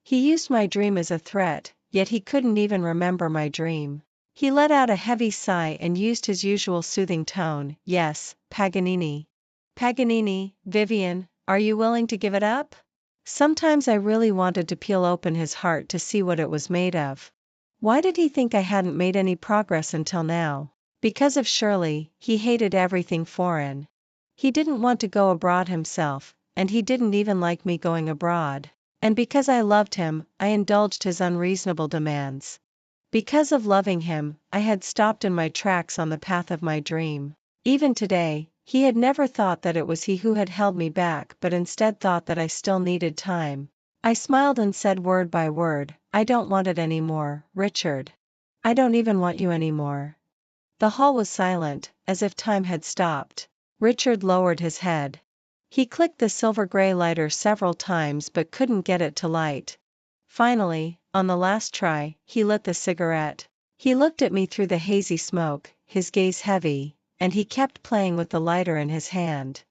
He used my dream as a threat, yet he couldn't even remember my dream. He let out a heavy sigh and used his usual soothing tone. Yes, Paganini. Paganini, Vivian, are you willing to give it up? Sometimes I really wanted to peel open his heart to see what it was made of. Why did he think I hadn't made any progress until now? Because of Shirley, he hated everything foreign. He didn't want to go abroad himself, and he didn't even like me going abroad. And because I loved him, I indulged his unreasonable demands. Because of loving him, I had stopped in my tracks on the path of my dream. Even today, he had never thought that it was he who had held me back but instead thought that I still needed time. I smiled and said word by word, I don't want it anymore, Richard. I don't even want you anymore. The hall was silent, as if time had stopped. Richard lowered his head. He clicked the silver gray lighter several times but couldn't get it to light. Finally, on the last try, he lit the cigarette. He looked at me through the hazy smoke, his gaze heavy, and he kept playing with the lighter in his hand.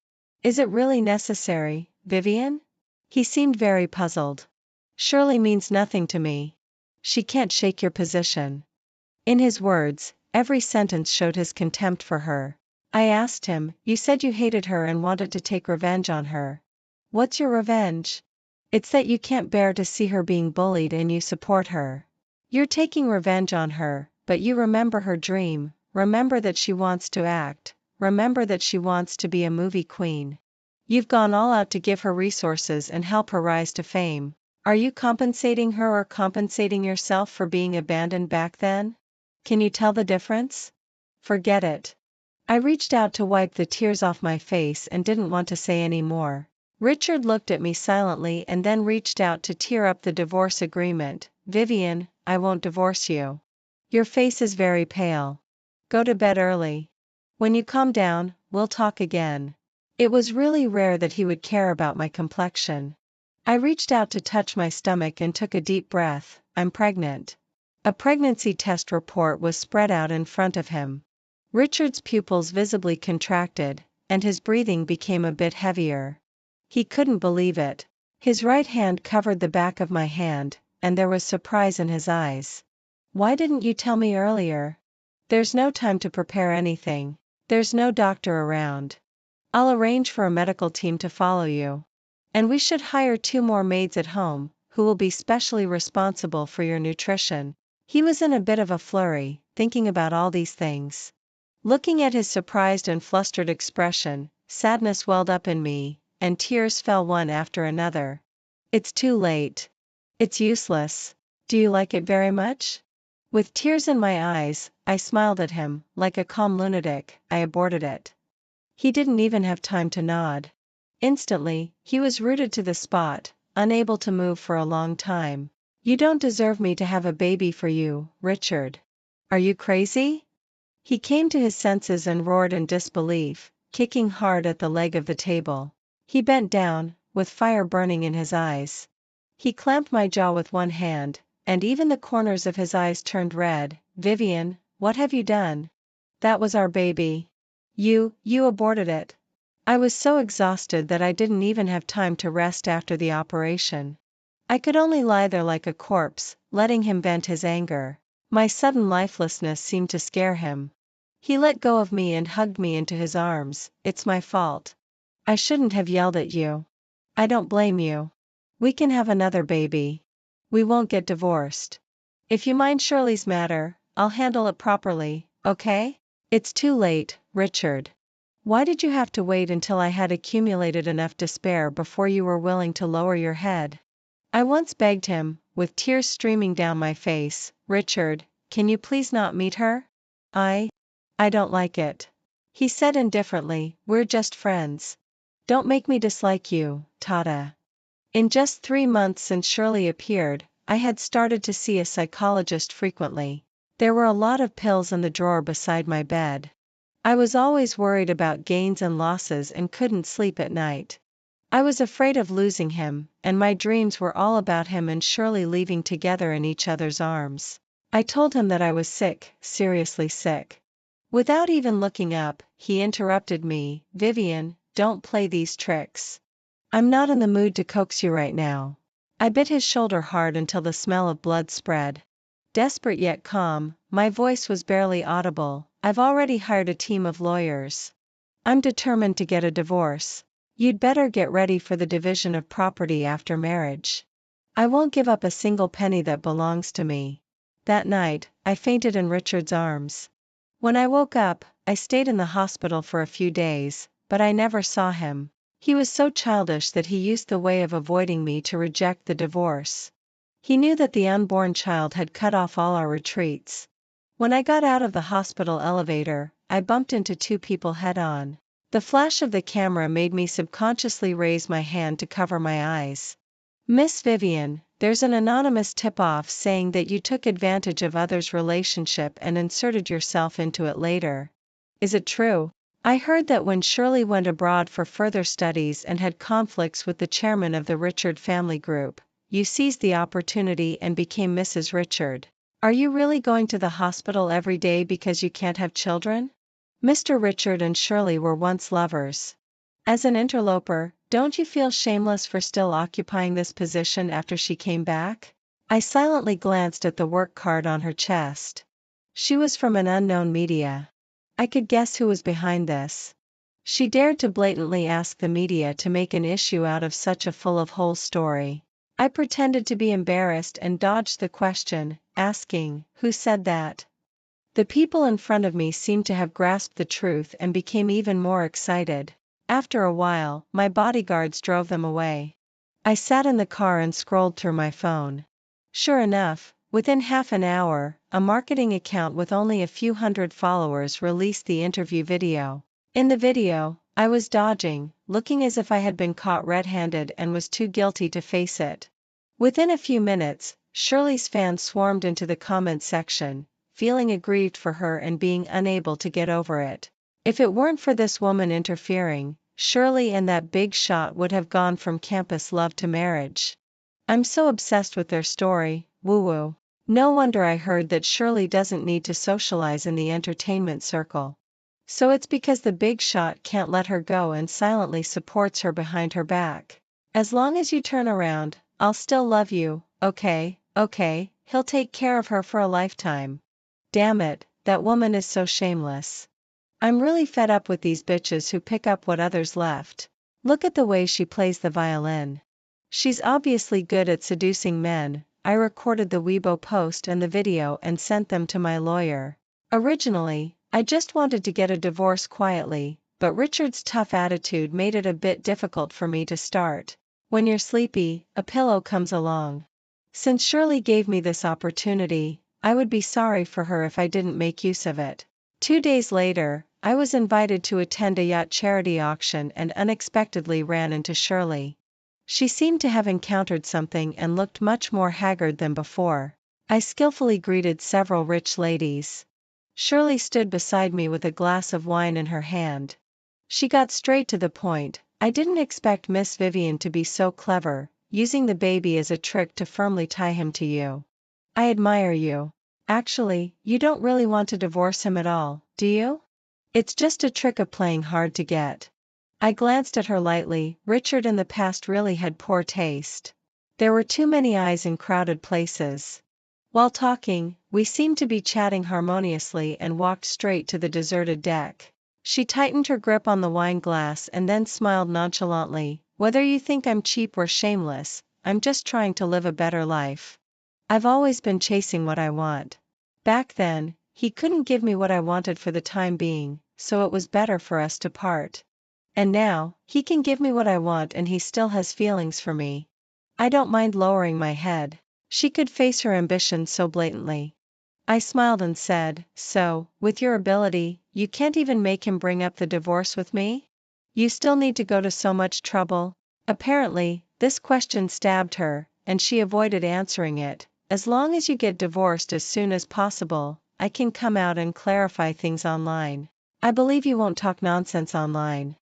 Is it really necessary, Vivian? He seemed very puzzled. Shirley means nothing to me. She can't shake your position. In his words, every sentence showed his contempt for her. I asked him, you said you hated her and wanted to take revenge on her. What's your revenge? It's that you can't bear to see her being bullied and you support her. You're taking revenge on her, but you remember her dream, remember that she wants to act, remember that she wants to be a movie queen. You've gone all out to give her resources and help her rise to fame. Are you compensating her or compensating yourself for being abandoned back then? Can you tell the difference? Forget it. I reached out to wipe the tears off my face and didn't want to say any more. Richard looked at me silently and then reached out to tear up the divorce agreement. Vivian, I won't divorce you. Your face is very pale. Go to bed early. When you calm down, we'll talk again. It was really rare that he would care about my complexion. I reached out to touch my stomach and took a deep breath. I'm pregnant. A pregnancy test report was spread out in front of him. Richard's pupils visibly contracted, and his breathing became a bit heavier. He couldn't believe it. His right hand covered the back of my hand, and there was surprise in his eyes. Why didn't you tell me earlier? There's no time to prepare anything. There's no doctor around. I'll arrange for a medical team to follow you. And we should hire 2 more maids at home, who will be specially responsible for your nutrition. He was in a bit of a flurry, thinking about all these things. Looking at his surprised and flustered expression, sadness welled up in me, and tears fell one after another. It's too late. It's useless. Do you like it very much? With tears in my eyes, I smiled at him, like a calm lunatic. I aborted it. He didn't even have time to nod. Instantly, he was rooted to the spot, unable to move for a long time. You don't deserve me to have a baby for you, Richard. Are you crazy? He came to his senses and roared in disbelief, kicking hard at the leg of the table. He bent down, with fire burning in his eyes. He clamped my jaw with one hand, and even the corners of his eyes turned red. Vivian, what have you done? That was our baby. You aborted it. I was so exhausted that I didn't even have time to rest after the operation. I could only lie there like a corpse, letting him vent his anger. My sudden lifelessness seemed to scare him. He let go of me and hugged me into his arms. It's my fault. I shouldn't have yelled at you. I don't blame you. We can have another baby. We won't get divorced. If you mind Shirley's matter, I'll handle it properly, okay? It's too late, Richard. Why did you have to wait until I had accumulated enough despair before you were willing to lower your head? I once begged him, with tears streaming down my face, Richard, can you please not meet her? I don't like it. He said indifferently, we're just friends. Don't make me dislike you, Tata. In just 3 months since Shirley appeared, I had started to see a psychologist frequently. There were a lot of pills in the drawer beside my bed. I was always worried about gains and losses and couldn't sleep at night. I was afraid of losing him, and my dreams were all about him and Shirley leaving together in each other's arms. I told him that I was sick, seriously sick. Without even looking up, he interrupted me, Vivian, don't play these tricks. I'm not in the mood to coax you right now. I bit his shoulder hard until the smell of blood spread. desperate yet calm, my voice was barely audible. I've already hired a team of lawyers. I'm determined to get a divorce. You'd better get ready for the division of property after marriage. I won't give up a single penny that belongs to me. That night, I fainted in Richard's arms. When I woke up, I stayed in the hospital for a few days, but I never saw him. He was so childish that he used the way of avoiding me to reject the divorce. He knew that the unborn child had cut off all our retreats. When I got out of the hospital elevator, I bumped into two people head-on. The flash of the camera made me subconsciously raise my hand to cover my eyes. Miss Vivian, there's an anonymous tip-off saying that you took advantage of others' relationship and inserted yourself into it later. Is it true? I heard that when Shirley went abroad for further studies and had conflicts with the chairman of the Richard family group, you seized the opportunity and became Mrs. Richard. Are you really going to the hospital every day because you can't have children? Mr. Richard and Shirley were once lovers. As an interloper, don't you feel shameless for still occupying this position after she came back? I silently glanced at the work card on her chest. She was from an unknown media. I could guess who was behind this. She dared to blatantly ask the media to make an issue out of such a full-of-hole story. I pretended to be embarrassed and dodged the question, asking, "Who said that?" The people in front of me seemed to have grasped the truth and became even more excited. After a while, my bodyguards drove them away. I sat in the car and scrolled through my phone. Sure enough, within half an hour, a marketing account with only a few hundred followers released the interview video. In the video, I was dodging, looking as if I had been caught red-handed and was too guilty to face it. Within a few minutes, Shirley's fans swarmed into the comment section, feeling aggrieved for her and being unable to get over it. If it weren't for this woman interfering, Shirley and that big shot would have gone from campus love to marriage. I'm so obsessed with their story, woo-woo. No wonder I heard that Shirley doesn't need to socialize in the entertainment circle. So it's because the big shot can't let her go and silently supports her behind her back. As long as you turn around, I'll still love you, okay, he'll take care of her for a lifetime. Damn it, that woman is so shameless. I'm really fed up with these bitches who pick up what others left. Look at the way she plays the violin. She's obviously good at seducing men. I recorded the Weibo post and the video and sent them to my lawyer. Originally, I just wanted to get a divorce quietly, but Richard's tough attitude made it a bit difficult for me to start. When you're sleepy, a pillow comes along. Since Shirley gave me this opportunity, I would be sorry for her if I didn't make use of it. 2 days later, I was invited to attend a yacht charity auction and unexpectedly ran into Shirley. She seemed to have encountered something and looked much more haggard than before. I skillfully greeted several rich ladies. Shirley stood beside me with a glass of wine in her hand. She got straight to the point. I didn't expect Miss Vivian to be so clever, using the baby as a trick to firmly tie him to you. I admire you. Actually, you don't really want to divorce him at all, do you? It's just a trick of playing hard to get. I glanced at her lightly. Richard in the past really had poor taste. There were too many eyes in crowded places. While talking, we seemed to be chatting harmoniously and walked straight to the deserted deck. She tightened her grip on the wine glass and then smiled nonchalantly. Whether you think I'm cheap or shameless, I'm just trying to live a better life. I've always been chasing what I want. Back then, he couldn't give me what I wanted for the time being, so it was better for us to part. And now, he can give me what I want and he still has feelings for me. I don't mind lowering my head. She could face her ambition so blatantly. I smiled and said, "So, with your ability, you can't even make him bring up the divorce with me? You still need to go to so much trouble?" Apparently, this question stabbed her, and she avoided answering it. As long as you get divorced as soon as possible, I can come out and clarify things online. I believe you won't talk nonsense online.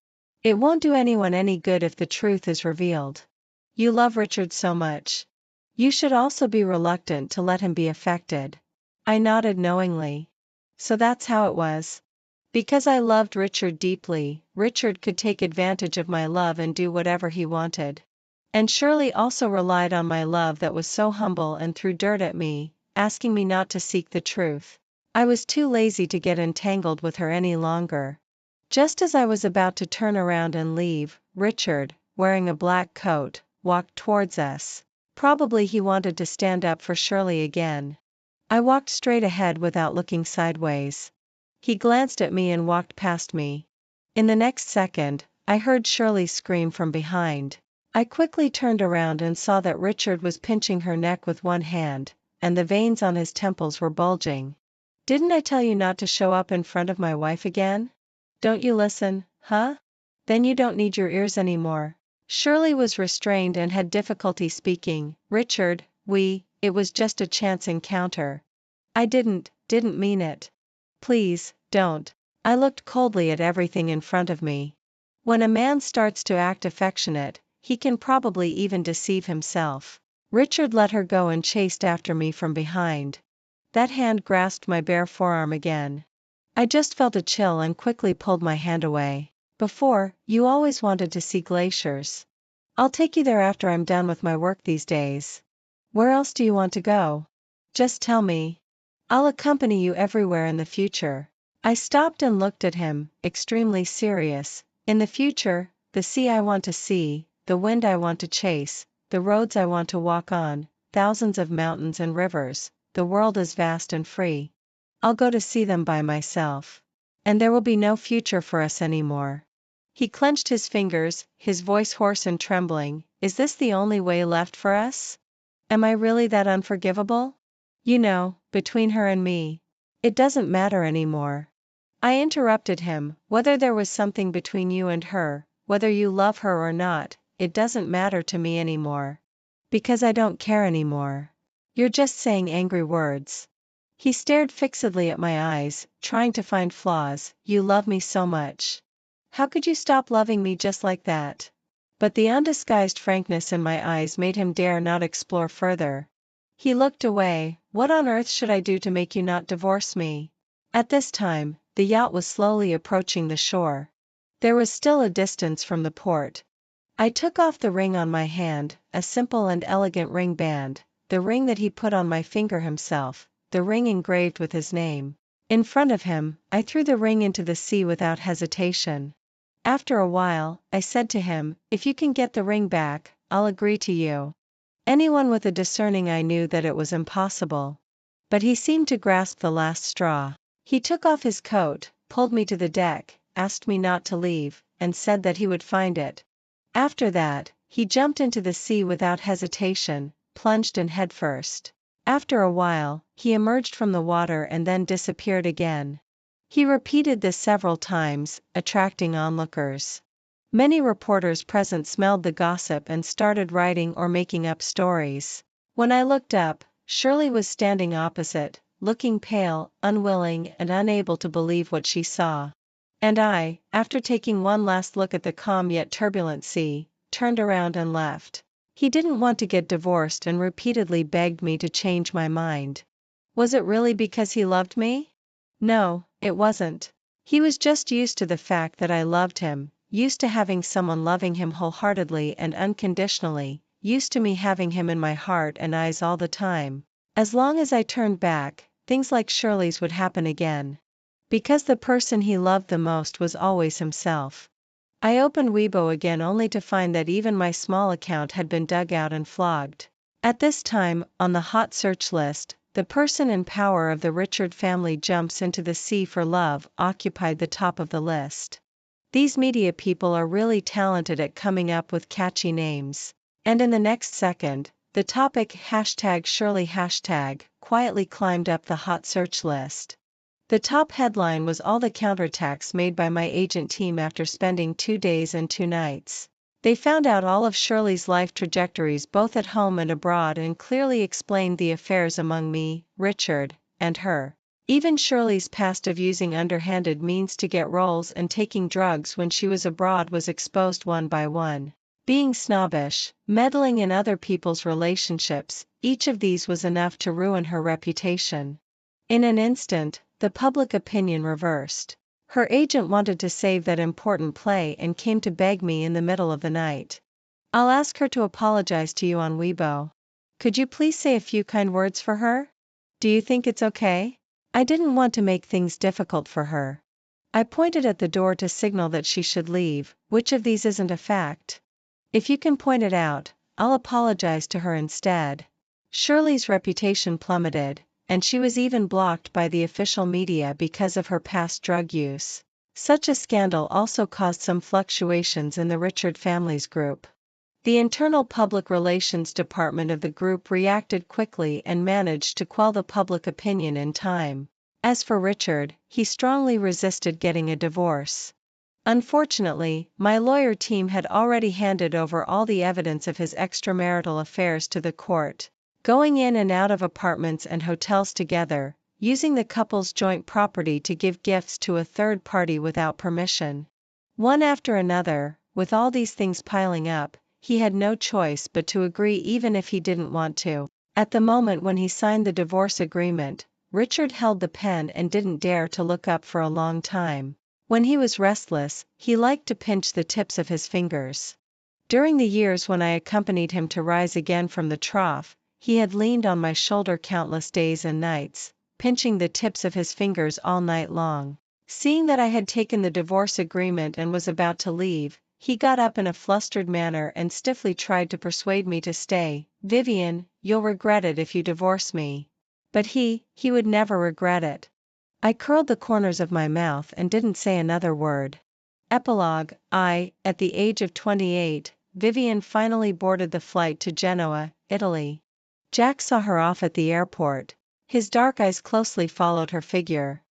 It won't do anyone any good if the truth is revealed. You love Richard so much. You should also be reluctant to let him be affected. I nodded knowingly. So that's how it was. Because I loved Richard deeply, Richard could take advantage of my love and do whatever he wanted. And Shirley also relied on my love that was so humble and threw dirt at me, asking me not to seek the truth. I was too lazy to get entangled with her any longer. Just as I was about to turn around and leave, Richard, wearing a black coat, walked towards us. Probably he wanted to stand up for Shirley again. I walked straight ahead without looking sideways. He glanced at me and walked past me. In the next second, I heard Shirley scream from behind. I quickly turned around and saw that Richard was pinching her neck with one hand, and the veins on his temples were bulging. "Didn't I tell you not to show up in front of my wife again? Don't you listen, huh? Then you don't need your ears anymore." Shirley was restrained and had difficulty speaking. "Richard, it was just a chance encounter. I didn't mean it. Please, don't." I looked coldly at everything in front of me. When a man starts to act affectionate, he can probably even deceive himself. Richard let her go and chased after me from behind. That hand grasped my bare forearm again. I just felt a chill and quickly pulled my hand away. "Before, you always wanted to see glaciers. I'll take you there after I'm done with my work these days. Where else do you want to go? Just tell me. I'll accompany you everywhere in the future." I stopped and looked at him, extremely serious. "In the future, the sea I want to see, the wind I want to chase, the roads I want to walk on, thousands of mountains and rivers, the world is vast and free. I'll go to see them by myself. And there will be no future for us anymore." He clenched his fingers, his voice hoarse and trembling. "Is this the only way left for us? Am I really that unforgivable? You know, between her and me, it doesn't matter anymore." I interrupted him. "Whether there was something between you and her, whether you love her or not, it doesn't matter to me anymore. Because I don't care anymore. You're just saying angry words." He stared fixedly at my eyes, trying to find flaws. "You love me so much. How could you stop loving me just like that?" But the undisguised frankness in my eyes made him dare not explore further. He looked away. "What on earth should I do to make you not divorce me?" At this time, the yacht was slowly approaching the shore. There was still a distance from the port. I took off the ring on my hand, a simple and elegant ring band, the ring that he put on my finger himself, the ring engraved with his name. In front of him, I threw the ring into the sea without hesitation. After a while, I said to him, "If you can get the ring back, I'll agree to you." Anyone with a discerning eye knew that it was impossible. But he seemed to grasp the last straw. He took off his coat, pulled me to the deck, asked me not to leave, and said that he would find it. After that, he jumped into the sea without hesitation, plunged in headfirst. After a while, he emerged from the water and then disappeared again. He repeated this several times, attracting onlookers. Many reporters present smelled the gossip and started writing or making up stories. When I looked up, Shirley was standing opposite, looking pale, unwilling and unable to believe what she saw. And I, after taking one last look at the calm yet turbulent sea, turned around and left. He didn't want to get divorced and repeatedly begged me to change my mind. Was it really because he loved me? No, it wasn't. He was just used to the fact that I loved him, used to having someone loving him wholeheartedly and unconditionally, used to me having him in my heart and eyes all the time. As long as I turned back, things like Shirley's would happen again. Because the person he loved the most was always himself. I opened Weibo again only to find that even my small account had been dug out and flogged. At this time, on the hot search list, the person in power of the Richard family jumps into the sea for love occupied the top of the list. These media people are really talented at coming up with catchy names. And in the next second, the topic #Shirley quietly climbed up the hot search list. The top headline was all the counterattacks made by my agent team after spending 2 days and 2 nights. They found out all of Shirley's life trajectories both at home and abroad and clearly explained the affairs among me, Richard, and her. Even Shirley's past of using underhanded means to get roles and taking drugs when she was abroad was exposed one by one. Being snobbish, meddling in other people's relationships, each of these was enough to ruin her reputation. In an instant, the public opinion reversed. Her agent wanted to save that important play and came to beg me in the middle of the night. "I'll ask her to apologize to you on Weibo. Could you please say a few kind words for her?" Do you think it's okay? I didn't want to make things difficult for her. I pointed at the door to signal that she should leave. Which of these isn't a fact? If you can point it out, I'll apologize to her instead. Shirley's reputation plummeted, and she was even blocked by the official media because of her past drug use. Such a scandal also caused some fluctuations in the Richard family's group. The internal public relations department of the group reacted quickly and managed to quell the public opinion in time. As for Richard, he strongly resisted getting a divorce. Unfortunately, my lawyer team had already handed over all the evidence of his extramarital affairs to the court, going in and out of apartments and hotels together, using the couple's joint property to give gifts to a third party without permission. One after another, with all these things piling up, he had no choice but to agree even if he didn't want to. At the moment when he signed the divorce agreement, Richard held the pen and didn't dare to look up for a long time. When he was restless, he liked to pinch the tips of his fingers. During the years when I accompanied him to rise again from the trough, he had leaned on my shoulder countless days and nights, pinching the tips of his fingers all night long. Seeing that I had taken the divorce agreement and was about to leave, he got up in a flustered manner and stiffly tried to persuade me to stay. "Vivian, you'll regret it if you divorce me." But he would never regret it. I curled the corners of my mouth and didn't say another word. Epilogue. At the age of 28, Vivian finally boarded the flight to Genoa, Italy. Jack saw her off at the airport. His dark eyes closely followed her figure.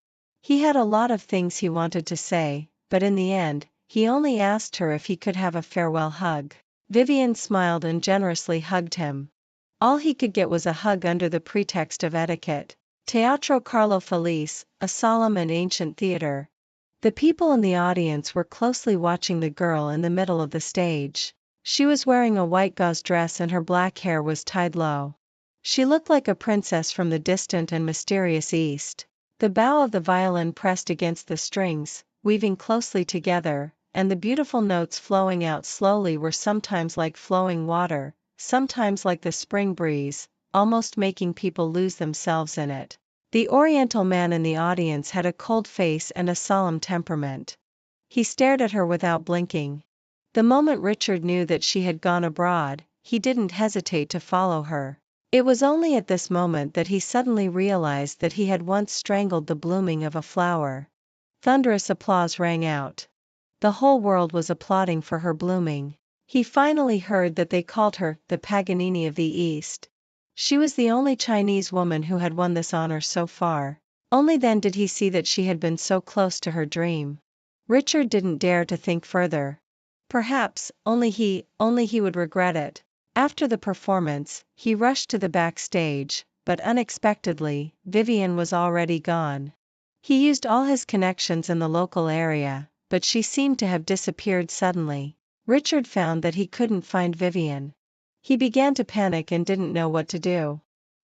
He had a lot of things he wanted to say, but in the end, he only asked her if he could have a farewell hug. Vivian smiled and generously hugged him. All he could get was a hug under the pretext of etiquette. Teatro Carlo Felice, a solemn and ancient theater. The people in the audience were closely watching the girl in the middle of the stage. She was wearing a white gauze dress and her black hair was tied low. She looked like a princess from the distant and mysterious East. The bow of the violin pressed against the strings, weaving closely together, and the beautiful notes flowing out slowly were sometimes like flowing water, sometimes like the spring breeze, almost making people lose themselves in it. The Oriental man in the audience had a cold face and a solemn temperament. He stared at her without blinking. The moment Richard knew that she had gone abroad, he didn't hesitate to follow her. It was only at this moment that he suddenly realized that he had once strangled the blooming of a flower. Thunderous applause rang out. The whole world was applauding for her blooming. He finally heard that they called her the Paganini of the East. She was the only Chinese woman who had won this honor so far. Only then did he see that she had been so close to her dream. Richard didn't dare to think further. Perhaps, only he would regret it. After the performance, he rushed to the backstage, but unexpectedly, Vivian was already gone. He used all his connections in the local area, but she seemed to have disappeared suddenly. Richard found that he couldn't find Vivian. He began to panic and didn't know what to do.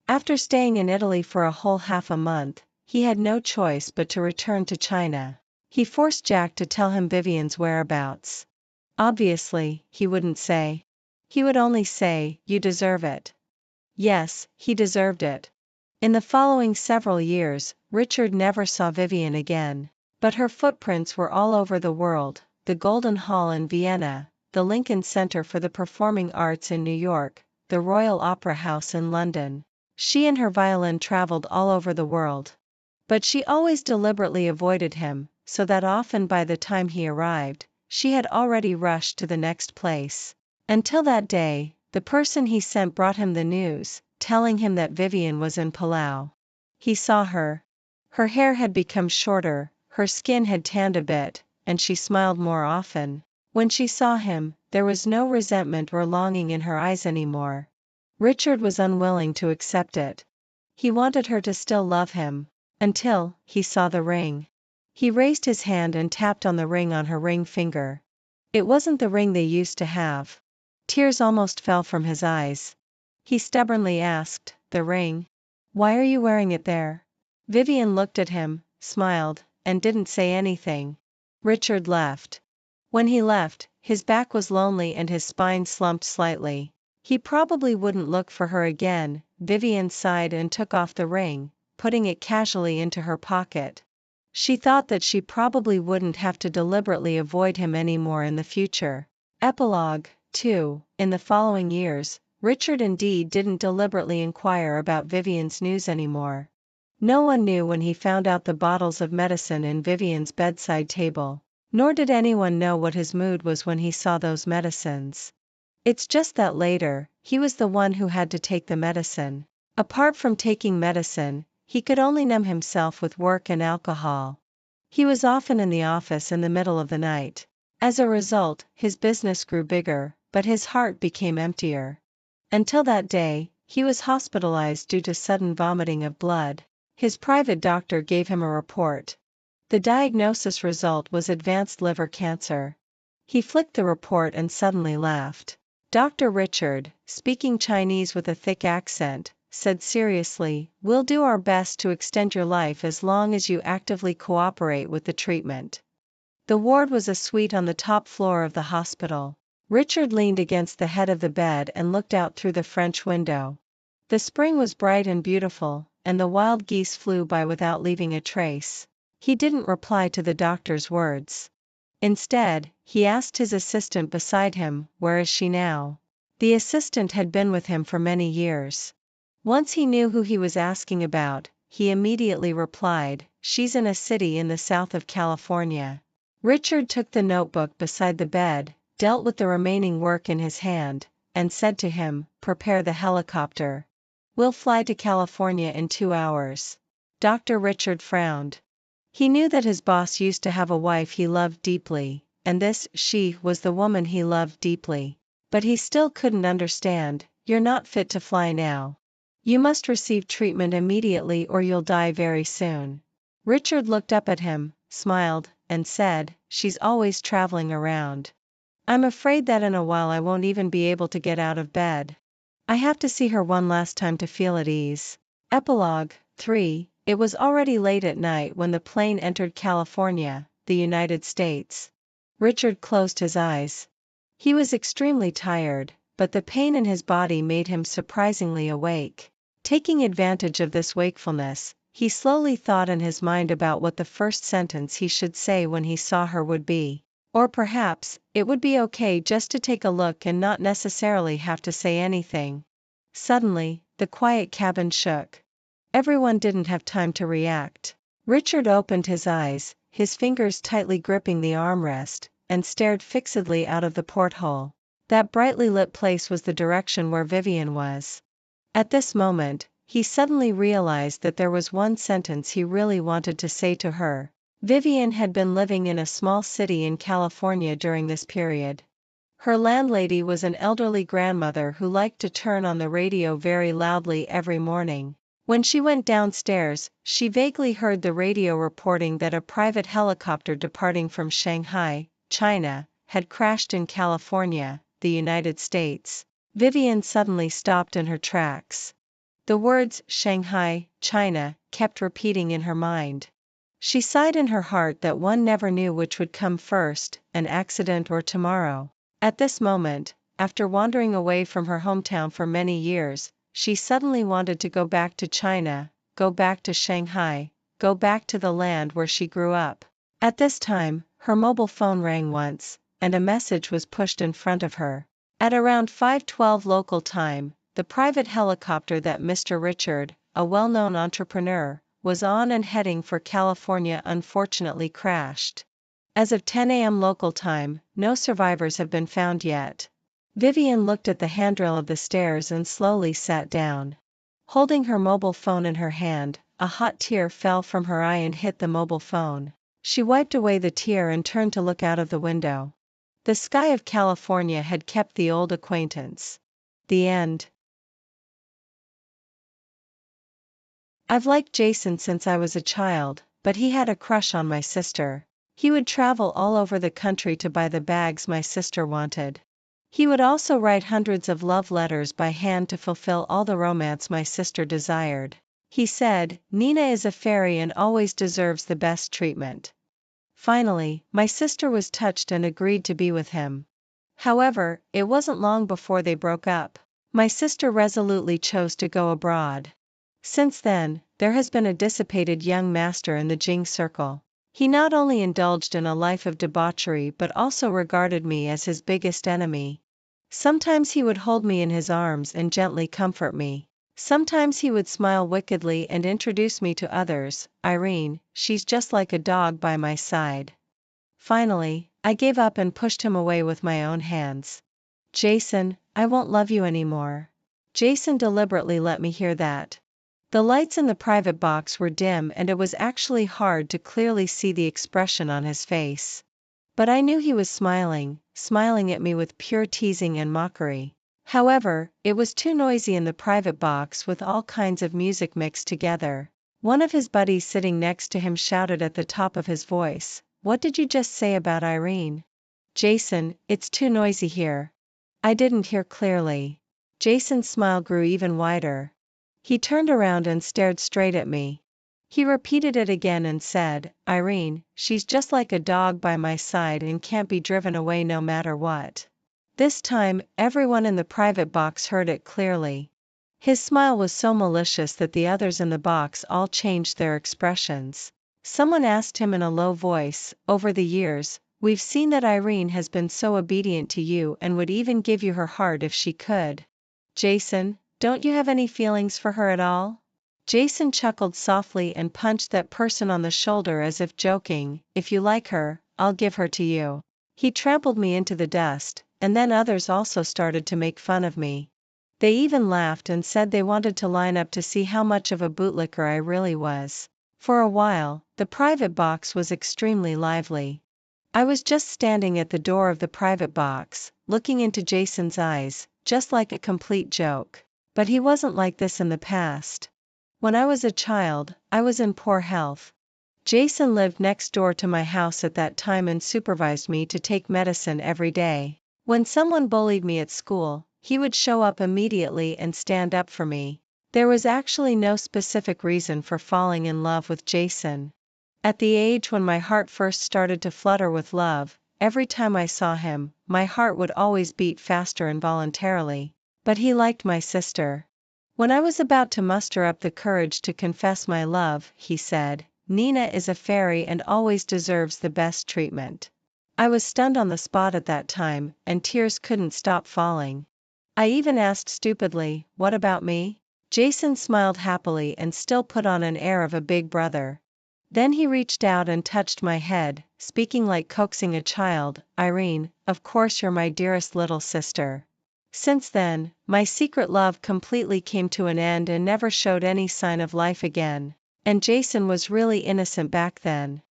After staying in Italy for a whole half a month, he had no choice but to return to China. He forced Jack to tell him Vivian's whereabouts. Obviously, he wouldn't say. He would only say, "You deserve it." Yes, he deserved it. In the following several years, Richard never saw Vivian again. But her footprints were all over the world: the Golden Hall in Vienna, the Lincoln Center for the Performing Arts in New York, the Royal Opera House in London. She and her violin traveled all over the world. But she always deliberately avoided him, so that often by the time he arrived, she had already rushed to the next place. Until that day, the person he sent brought him the news, telling him that Vivian was in Palau. He saw her. Her hair had become shorter, her skin had tanned a bit, and she smiled more often. When she saw him, there was no resentment or longing in her eyes anymore. Richard was unwilling to accept it. He wanted her to still love him. Until he saw the ring. He raised his hand and tapped on the ring on her ring finger. It wasn't the ring they used to have. Tears almost fell from his eyes. He stubbornly asked, "The ring? Why are you wearing it there?" Vivian looked at him, smiled, and didn't say anything. Richard left. When he left, his back was lonely and his spine slumped slightly. He probably wouldn't look for her again. Vivian sighed and took off the ring, putting it casually into her pocket. She thought that she probably wouldn't have to deliberately avoid him anymore in the future. Epilogue 2. In the following years, Richard indeed didn't deliberately inquire about Vivian's news anymore. No one knew when he found out the bottles of medicine in Vivian's bedside table, nor did anyone know what his mood was when he saw those medicines. It's just that later, he was the one who had to take the medicine. Apart from taking medicine, he could only numb himself with work and alcohol. He was often in the office in the middle of the night. As a result, his business grew bigger, but his heart became emptier. Until that day, he was hospitalized due to sudden vomiting of blood. His private doctor gave him a report. The diagnosis result was advanced liver cancer. He flicked the report and suddenly laughed. Dr. Richard, speaking Chinese with a thick accent, said seriously, "We'll do our best to extend your life as long as you actively cooperate with the treatment." The ward was a suite on the top floor of the hospital. Richard leaned against the head of the bed and looked out through the French window. The spring was bright and beautiful, and the wild geese flew by without leaving a trace. He didn't reply to the doctor's words. Instead, he asked his assistant beside him, "Where is she now?" The assistant had been with him for many years. Once he knew who he was asking about, he immediately replied, "She's in a city in the south of California." Richard took the notebook beside the bed, dealt with the remaining work in his hand, and said to him, "Prepare the helicopter. We'll fly to California in 2 hours." Dr. Richard frowned. He knew that his boss used to have a wife he loved deeply, and this she was the woman he loved deeply. But he still couldn't understand. "You're not fit to fly now. You must receive treatment immediately or you'll die very soon." Richard looked up at him, smiled, and said, "She's always traveling around. I'm afraid that in a while I won't even be able to get out of bed. I have to see her one last time to feel at ease." Epilogue 3. It was already late at night when the plane entered California, the United States. Richard closed his eyes. He was extremely tired, but the pain in his body made him surprisingly awake. Taking advantage of this wakefulness, he slowly thought in his mind about what the first sentence he should say when he saw her would be. Or perhaps, it would be okay just to take a look and not necessarily have to say anything. Suddenly, the quiet cabin shook. Everyone didn't have time to react. Richard opened his eyes, his fingers tightly gripping the armrest, and stared fixedly out of the porthole. That brightly lit place was the direction where Vivian was. At this moment, he suddenly realized that there was one sentence he really wanted to say to her. Vivian had been living in a small city in California during this period. Her landlady was an elderly grandmother who liked to turn on the radio very loudly every morning. When she went downstairs, she vaguely heard the radio reporting that a private helicopter departing from Shanghai, China, had crashed in California, the United States. Vivian suddenly stopped in her tracks. The words Shanghai, China, kept repeating in her mind. She sighed in her heart that one never knew which would come first, an accident or tomorrow. At this moment, after wandering away from her hometown for many years, she suddenly wanted to go back to China, go back to Shanghai, go back to the land where she grew up. At this time, her mobile phone rang once, and a message was pushed in front of her. At around 5:12 local time, the private helicopter that Mr. Richard, a well-known entrepreneur, was on and heading for California unfortunately crashed. As of 10 a.m. local time, no survivors have been found yet. Vivian looked at the handrail of the stairs and slowly sat down. Holding her mobile phone in her hand, a hot tear fell from her eye and hit the mobile phone. She wiped away the tear and turned to look out of the window. The sky of California had kept the old acquaintance. The end. I've liked Jason since I was a child, but he had a crush on my sister. He would travel all over the country to buy the bags my sister wanted. He would also write hundreds of love letters by hand to fulfill all the romance my sister desired. He said, "Nina is a fairy and always deserves the best treatment." Finally, my sister was touched and agreed to be with him. However, it wasn't long before they broke up. My sister resolutely chose to go abroad. Since then, there has been a dissipated young master in the Jing circle. He not only indulged in a life of debauchery but also regarded me as his biggest enemy. Sometimes he would hold me in his arms and gently comfort me. Sometimes he would smile wickedly and introduce me to others. Irene, she's just like a dog by my side. Finally, I gave up and pushed him away with my own hands. Jason, I won't love you anymore. Jason deliberately let me hear that. The lights in the private box were dim and it was actually hard to clearly see the expression on his face. But I knew he was smiling at me with pure teasing and mockery. However, it was too noisy in the private box with all kinds of music mixed together. One of his buddies sitting next to him shouted at the top of his voice, "What did you just say about Irene?" Jason, it's too noisy here. I didn't hear clearly. Jason's smile grew even wider. He turned around and stared straight at me. He repeated it again and said, "Irene, she's just like a dog by my side and can't be driven away no matter what." This time, everyone in the private box heard it clearly. His smile was so malicious that the others in the box all changed their expressions. Someone asked him in a low voice, "Over the years, we've seen that Irene has been so obedient to you and would even give you her heart if she could. Jason, don't you have any feelings for her at all?" Jason chuckled softly and punched that person on the shoulder as if joking, "If you like her, I'll give her to you." He trampled me into the dust, and then others also started to make fun of me. They even laughed and said they wanted to line up to see how much of a bootlicker I really was. For a while, the private box was extremely lively. I was just standing at the door of the private box, looking into Jason's eyes, just like a complete joke. But he wasn't like this in the past. When I was a child, I was in poor health. Jason lived next door to my house at that time and supervised me to take medicine every day. When someone bullied me at school, he would show up immediately and stand up for me. There was actually no specific reason for falling in love with Jason. At the age when my heart first started to flutter with love, every time I saw him, my heart would always beat faster involuntarily. But he liked my sister. When I was about to muster up the courage to confess my love, he said, "Nina is a fairy and always deserves the best treatment." I was stunned on the spot at that time, and tears couldn't stop falling. I even asked stupidly, "What about me?" Jason smiled happily and still put on an air of a big brother. Then he reached out and touched my head, speaking like coaxing a child, "Irene, of course you're my dearest little sister." Since then, my secret love completely came to an end and never showed any sign of life again. And Jason was really innocent back then.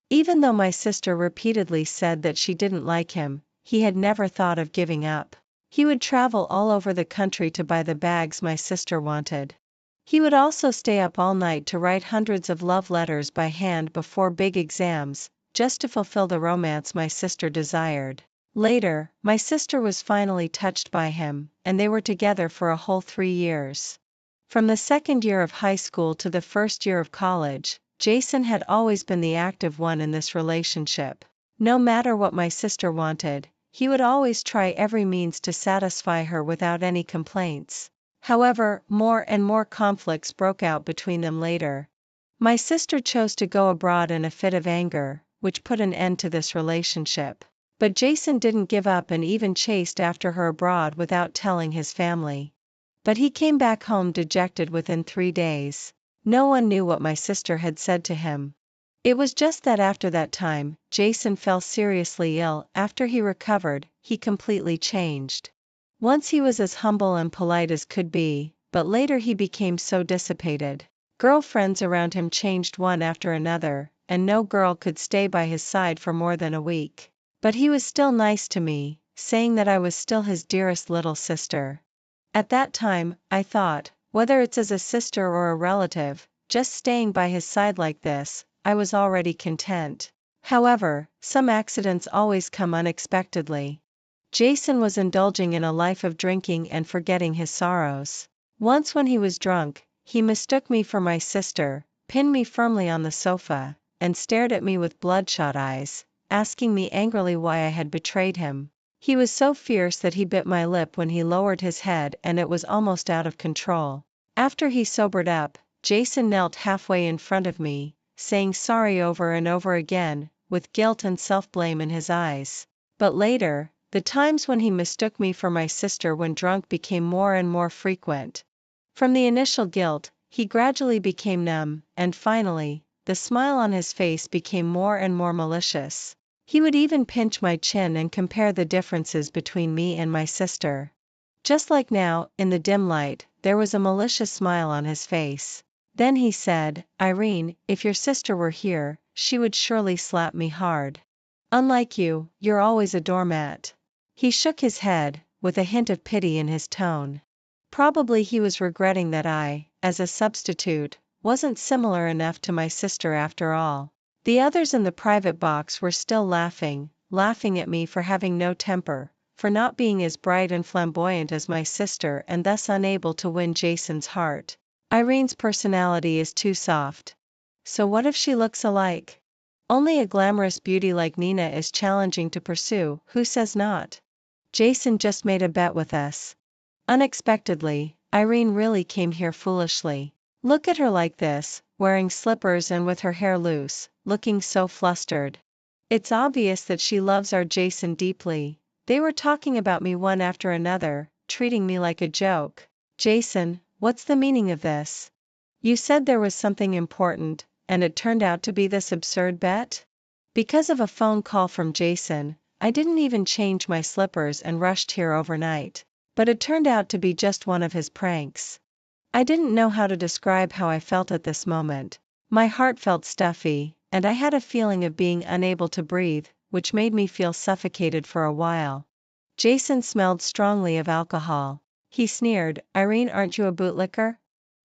Even though my sister repeatedly said that she didn't like him, he had never thought of giving up. He would travel all over the country to buy the bags my sister wanted. He would also stay up all night to write hundreds of love letters by hand before big exams, just to fulfill the romance my sister desired. Later, my sister was finally touched by him, and they were together for a whole 3 years. From the second year of high school to the first year of college, Jason had always been the active one in this relationship. No matter what my sister wanted, he would always try every means to satisfy her without any complaints. However, more and more conflicts broke out between them later. My sister chose to go abroad in a fit of anger, which put an end to this relationship. But Jason didn't give up and even chased after her abroad without telling his family. But he came back home dejected within 3 days. No one knew what my sister had said to him. It was just that after that time, Jason fell seriously ill. After he recovered, he completely changed. Once he was as humble and polite as could be, but later he became so dissipated. Girlfriends around him changed one after another, and no girl could stay by his side for more than a week. But he was still nice to me, saying that I was still his dearest little sister. At that time, I thought, whether it's as a sister or a relative, just staying by his side like this, I was already content. However, some accidents always come unexpectedly. Jason was indulging in a life of drinking and forgetting his sorrows. Once when he was drunk, he mistook me for my sister, pinned me firmly on the sofa, and stared at me with bloodshot eyes, asking me angrily why I had betrayed him. He was so fierce that he bit my lip when he lowered his head and it was almost out of control. After he sobered up, Jason knelt halfway in front of me, saying sorry over and over again, with guilt and self-blame in his eyes. But later, the times when he mistook me for my sister when drunk became more and more frequent. From the initial guilt, he gradually became numb, and finally, the smile on his face became more and more malicious. He would even pinch my chin and compare the differences between me and my sister. Just like now, in the dim light, there was a malicious smile on his face. Then he said, "Irene, if your sister were here, she would surely slap me hard. Unlike you, you're always a doormat." He shook his head, with a hint of pity in his tone. Probably he was regretting that I, as a substitute, wasn't similar enough to my sister after all. The others in the private box were still laughing at me for having no temper, for not being as bright and flamboyant as my sister and thus unable to win Jason's heart. Irene's personality is too soft. So what if she looks alike? Only a glamorous beauty like Nina is challenging to pursue, who says not? Jason just made a bet with us. Unexpectedly, Irene really came here foolishly. Look at her like this, wearing slippers and with her hair loose, looking so flustered. It's obvious that she loves our Jason deeply. They were talking about me one after another, treating me like a joke. Jason, what's the meaning of this? You said there was something important, and it turned out to be this absurd bet? Because of a phone call from Jason, I didn't even change my slippers and rushed here overnight. But it turned out to be just one of his pranks. I didn't know how to describe how I felt at this moment. My heart felt stuffy, and I had a feeling of being unable to breathe, which made me feel suffocated for a while. Jason smelled strongly of alcohol. He sneered, "Irene, aren't you a bootlicker?"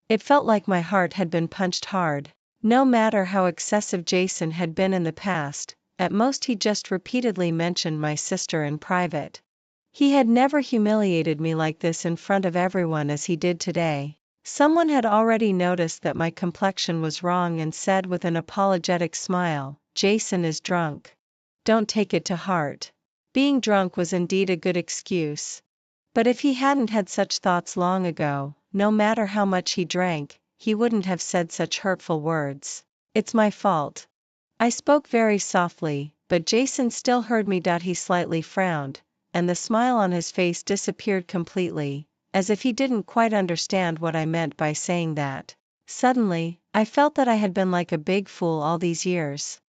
It felt like my heart had been punched hard. No matter how excessive Jason had been in the past, at most he just repeatedly mentioned my sister in private. He had never humiliated me like this in front of everyone as he did today. Someone had already noticed that my complexion was wrong and said with an apologetic smile, "Jason is drunk. Don't take it to heart." Being drunk was indeed a good excuse. But if he hadn't had such thoughts long ago, no matter how much he drank, he wouldn't have said such hurtful words. It's my fault. I spoke very softly, but Jason still heard me. He slightly frowned, and the smile on his face disappeared completely, as if he didn't quite understand what I meant by saying that. Suddenly, I felt that I had been like a big fool all these years.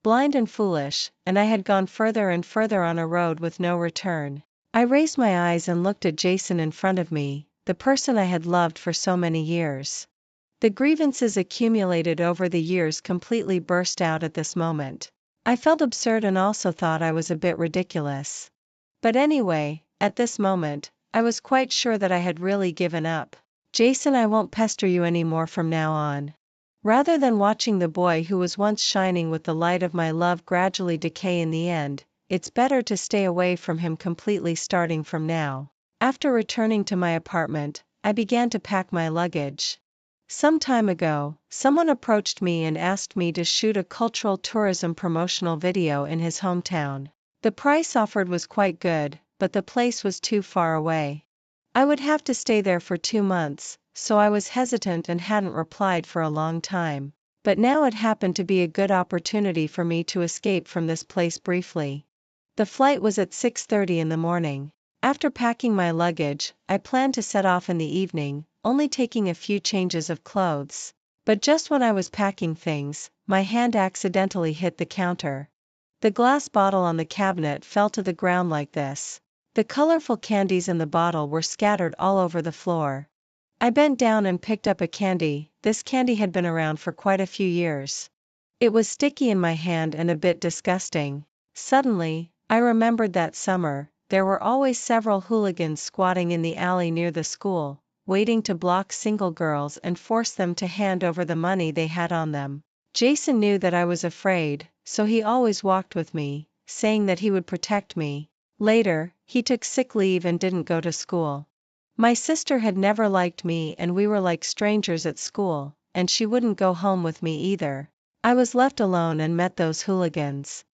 Blind and foolish, and I had gone further and further on a road with no return. I raised my eyes and looked at Jason in front of me, the person I had loved for so many years. The grievances accumulated over the years completely burst out at this moment. I felt absurd and also thought I was a bit ridiculous. But anyway, at this moment, I was quite sure that I had really given up. "Jason, I won't pester you anymore from now on." Rather than watching the boy who was once shining with the light of my love gradually decay in the end, it's better to stay away from him completely starting from now. After returning to my apartment, I began to pack my luggage. Some time ago, someone approached me and asked me to shoot a cultural tourism promotional video in his hometown. The price offered was quite good, but the place was too far away. I would have to stay there for 2 months, so I was hesitant and hadn't replied for a long time. But now it happened to be a good opportunity for me to escape from this place briefly. The flight was at 6:30 in the morning. After packing my luggage, I planned to set off in the evening, only taking a few changes of clothes. But just when I was packing things, my hand accidentally hit the counter. The glass bottle on the cabinet fell to the ground like this. The colorful candies in the bottle were scattered all over the floor. I bent down and picked up a candy. This candy had been around for quite a few years. It was sticky in my hand and a bit disgusting. Suddenly, I remembered that summer, there were always several hooligans squatting in the alley near the school, waiting to block single girls and force them to hand over the money they had on them. Jason knew that I was afraid, so he always walked with me, saying that he would protect me. Later, he took sick leave and didn't go to school. My sister had never liked me and we were like strangers at school, and she wouldn't go home with me either. I was left alone and met those hooligans.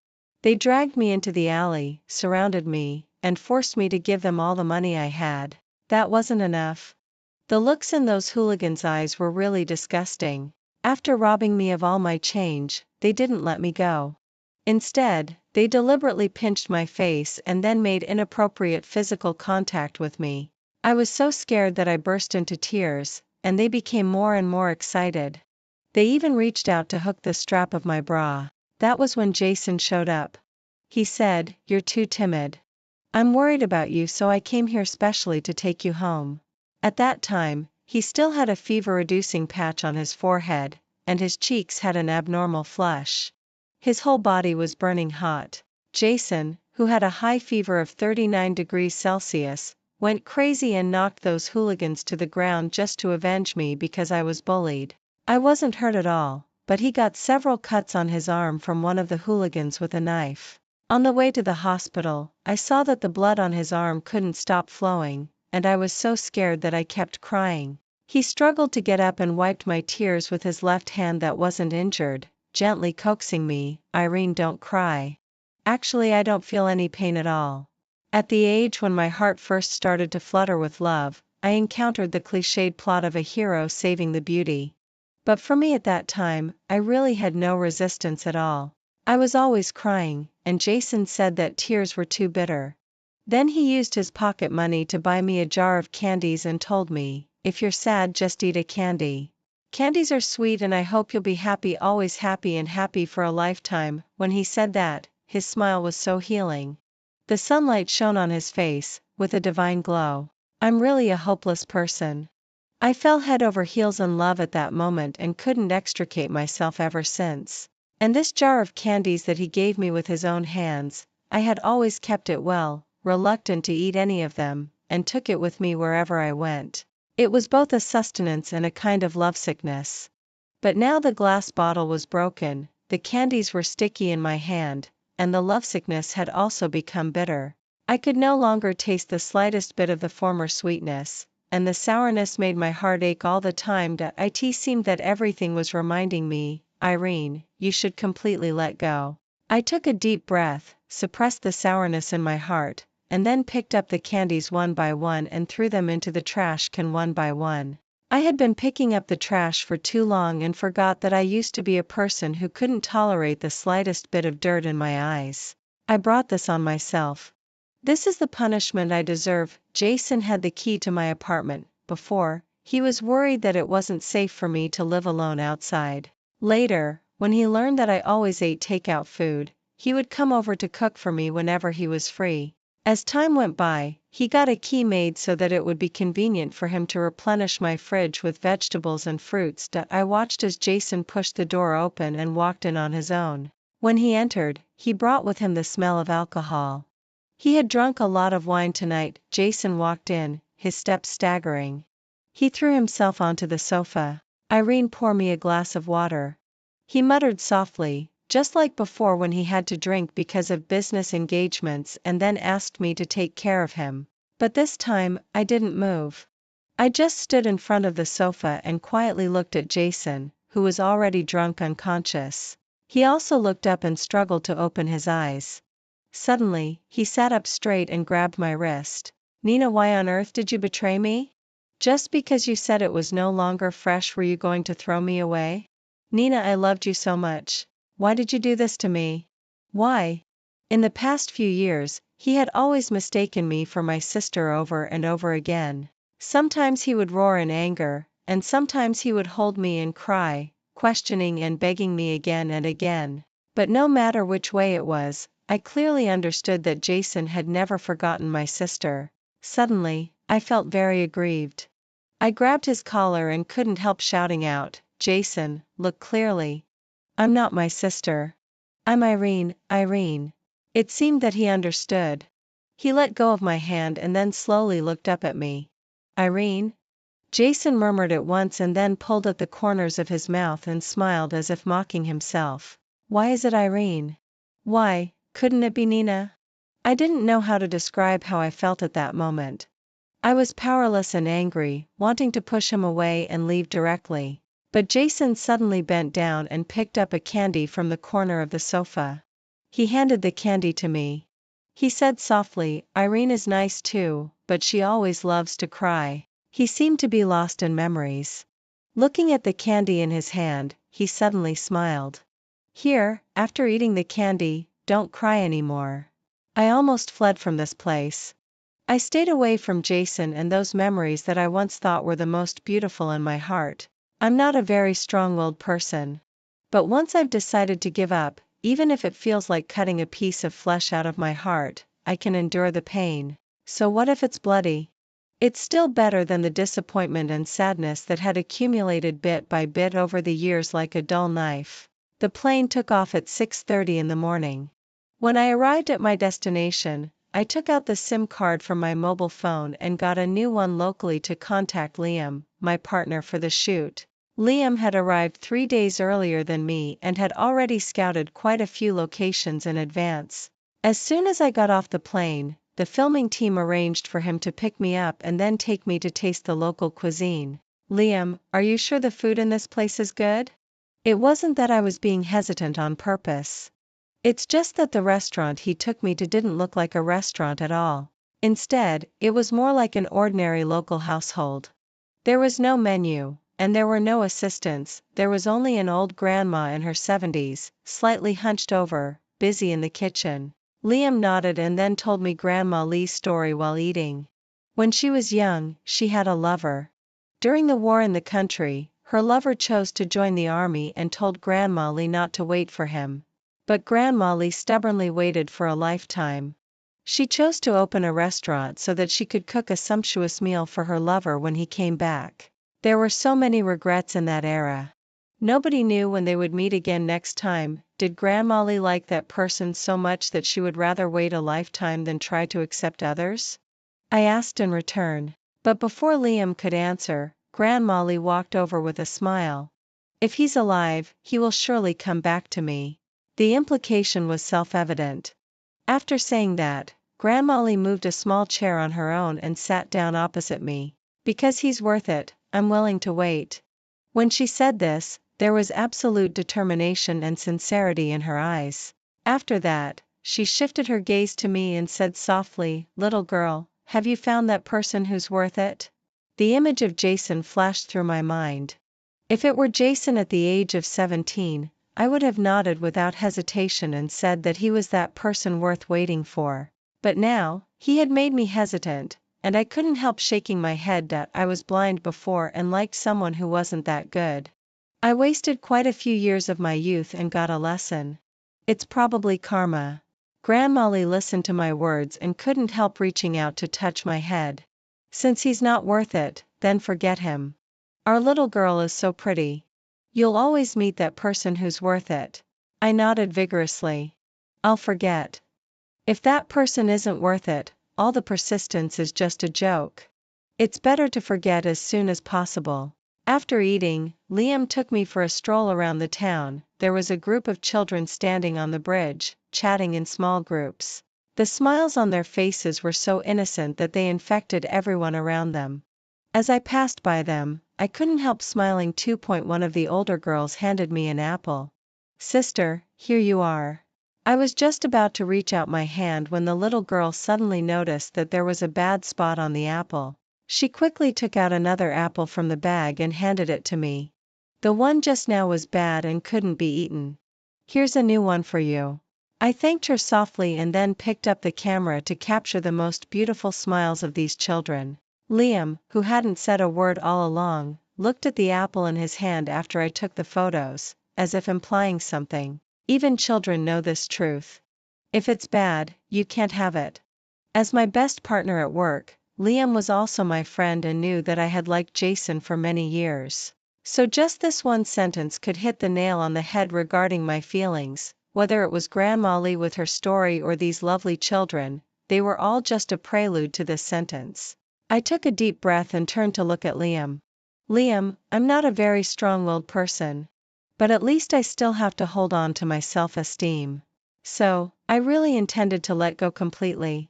They dragged me into the alley, surrounded me, and forced me to give them all the money I had. That wasn't enough. The looks in those hooligans' eyes were really disgusting. After robbing me of all my change, they didn't let me go. Instead, they deliberately pinched my face and then made inappropriate physical contact with me. I was so scared that I burst into tears, and they became more and more excited. They even reached out to hook the strap of my bra. That was when Jason showed up. He said, "You're too timid. I'm worried about you, so I came here specially to take you home." At that time, he still had a fever-reducing patch on his forehead, and his cheeks had an abnormal flush. His whole body was burning hot. Jason, who had a high fever of 39 degrees Celsius, went crazy and knocked those hooligans to the ground just to avenge me because I was bullied. I wasn't hurt at all, but he got several cuts on his arm from one of the hooligans with a knife. On the way to the hospital, I saw that the blood on his arm couldn't stop flowing, and I was so scared that I kept crying. He struggled to get up and wiped my tears with his left hand that wasn't injured, gently coaxing me, "Irene, don't cry. Actually, I don't feel any pain at all." At the age when my heart first started to flutter with love, I encountered the cliched plot of a hero saving the beauty. But for me at that time, I really had no resistance at all. I was always crying, and Jason said that tears were too bitter. Then he used his pocket money to buy me a jar of candies and told me, "If you're sad, just eat a candy. Candies are sweet and I hope you'll be happy, always happy and happy for a lifetime." When he said that, his smile was so healing. The sunlight shone on his face, with a divine glow. I'm really a hopeless person. I fell head over heels in love at that moment and couldn't extricate myself ever since. And this jar of candies that he gave me with his own hands, I had always kept it well, reluctant to eat any of them, and took it with me wherever I went. It was both a sustenance and a kind of lovesickness. But now the glass bottle was broken, the candies were sticky in my hand, and the lovesickness had also become bitter. I could no longer taste the slightest bit of the former sweetness, and the sourness made my heart ache all the time. It seemed that everything was reminding me, "Irene, you should completely let go." I took a deep breath, suppressed the sourness in my heart, and then picked up the candies one by one and threw them into the trash can one by one. I had been picking up the trash for too long and forgot that I used to be a person who couldn't tolerate the slightest bit of dirt in my eyes. I brought this on myself. This is the punishment I deserve. Jason had the key to my apartment. Before, he was worried that it wasn't safe for me to live alone outside. Later, when he learned that I always ate takeout food, he would come over to cook for me whenever he was free. As time went by, he got a key made so that it would be convenient for him to replenish my fridge with vegetables and fruits. I watched as Jason pushed the door open and walked in on his own. When he entered, he brought with him the smell of alcohol. He had drunk a lot of wine tonight. Jason walked in, his steps staggering. He threw himself onto the sofa. "Irene, pour me a glass of water." He muttered softly, just like before when he had to drink because of business engagements, and then asked me to take care of him. But this time, I didn't move. I just stood in front of the sofa and quietly looked at Jason, who was already drunk unconscious. He also looked up and struggled to open his eyes. Suddenly, he sat up straight and grabbed my wrist. "Nina, why on earth did you betray me? Just because you said it was no longer fresh, were you going to throw me away? Nina, I loved you so much. Why did you do this to me? Why?" In the past few years, he had always mistaken me for my sister over and over again. Sometimes he would roar in anger, and sometimes he would hold me and cry, questioning and begging me again and again. But no matter which way it was, I clearly understood that Jason had never forgotten my sister. Suddenly, I felt very aggrieved. I grabbed his collar and couldn't help shouting out, "Jason, look clearly. I'm not my sister. I'm Irene, Irene." It seemed that he understood. He let go of my hand and then slowly looked up at me. "Irene?" Jason murmured at once and then pulled at the corners of his mouth and smiled as if mocking himself. "Why is it Irene? Why, couldn't it be Nina?" I didn't know how to describe how I felt at that moment. I was powerless and angry, wanting to push him away and leave directly. But Jason suddenly bent down and picked up a candy from the corner of the sofa. He handed the candy to me. He said softly, "Irene is nice too, but she always loves to cry." He seemed to be lost in memories. Looking at the candy in his hand, he suddenly smiled. Here, after eating the candy, don't cry anymore. I almost fled from this place. I stayed away from Jason and those memories that I once thought were the most beautiful in my heart. I'm not a very strong-willed person. But once I've decided to give up, even if it feels like cutting a piece of flesh out of my heart, I can endure the pain. So what if it's bloody? It's still better than the disappointment and sadness that had accumulated bit by bit over the years like a dull knife. The plane took off at 6:30 in the morning. When I arrived at my destination, I took out the SIM card from my mobile phone and got a new one locally to contact Liam, my partner for the shoot. Liam had arrived 3 days earlier than me and had already scouted quite a few locations in advance. As soon as I got off the plane, the filming team arranged for him to pick me up and then take me to taste the local cuisine. Liam, are you sure the food in this place is good? It wasn't that I was being hesitant on purpose. It's just that the restaurant he took me to didn't look like a restaurant at all. Instead, it was more like an ordinary local household. There was no menu, and there were no assistants, there was only an old grandma in her 70s, slightly hunched over, busy in the kitchen. Liam nodded and then told me Grandma Lee's story while eating. When she was young, she had a lover. During the war in the country, her lover chose to join the army and told Grandma Lee not to wait for him. But Grandma Lee stubbornly waited for a lifetime. She chose to open a restaurant so that she could cook a sumptuous meal for her lover when he came back. There were so many regrets in that era. Nobody knew when they would meet again next time. Did Grandma Lee like that person so much that she would rather wait a lifetime than try to accept others? I asked in return. But before Liam could answer, Grandma Lee walked over with a smile. If he's alive, he will surely come back to me. The implication was self-evident. After saying that, Grandma Lee moved a small chair on her own and sat down opposite me. Because he's worth it, I'm willing to wait. When she said this, there was absolute determination and sincerity in her eyes. After that, she shifted her gaze to me and said softly, "Little girl, have you found that person who's worth it?" The image of Jason flashed through my mind. If it were Jason at the age of 17, I would have nodded without hesitation and said that he was that person worth waiting for. But now, he had made me hesitant, and I couldn't help shaking my head that I was blind before and liked someone who wasn't that good. I wasted quite a few years of my youth and got a lesson. It's probably karma. Grandma Lee listened to my words and couldn't help reaching out to touch my head. Since he's not worth it, then forget him. Our little girl is so pretty. You'll always meet that person who's worth it. I nodded vigorously. I'll forget. If that person isn't worth it, all the persistence is just a joke. It's better to forget as soon as possible. After eating, Liam took me for a stroll around the town. There was a group of children standing on the bridge, chatting in small groups. The smiles on their faces were so innocent that they infected everyone around them. As I passed by them, I couldn't help smiling. 2.1 of the older girls handed me an apple. "Sister, here you are." I was just about to reach out my hand when the little girl suddenly noticed that there was a bad spot on the apple. She quickly took out another apple from the bag and handed it to me. "The one just now was bad and couldn't be eaten. Here's a new one for you." I thanked her softly and then picked up the camera to capture the most beautiful smiles of these children. Liam, who hadn't said a word all along, looked at the apple in his hand after I took the photos, as if implying something. Even children know this truth. If it's bad, you can't have it. As my best partner at work, Liam was also my friend and knew that I had liked Jason for many years. So just this one sentence could hit the nail on the head regarding my feelings. Whether it was Grandma Lee with her story or these lovely children, they were all just a prelude to this sentence. I took a deep breath and turned to look at Liam. "Liam, I'm not a very strong-willed person. But at least I still have to hold on to my self-esteem. So, I really intended to let go completely."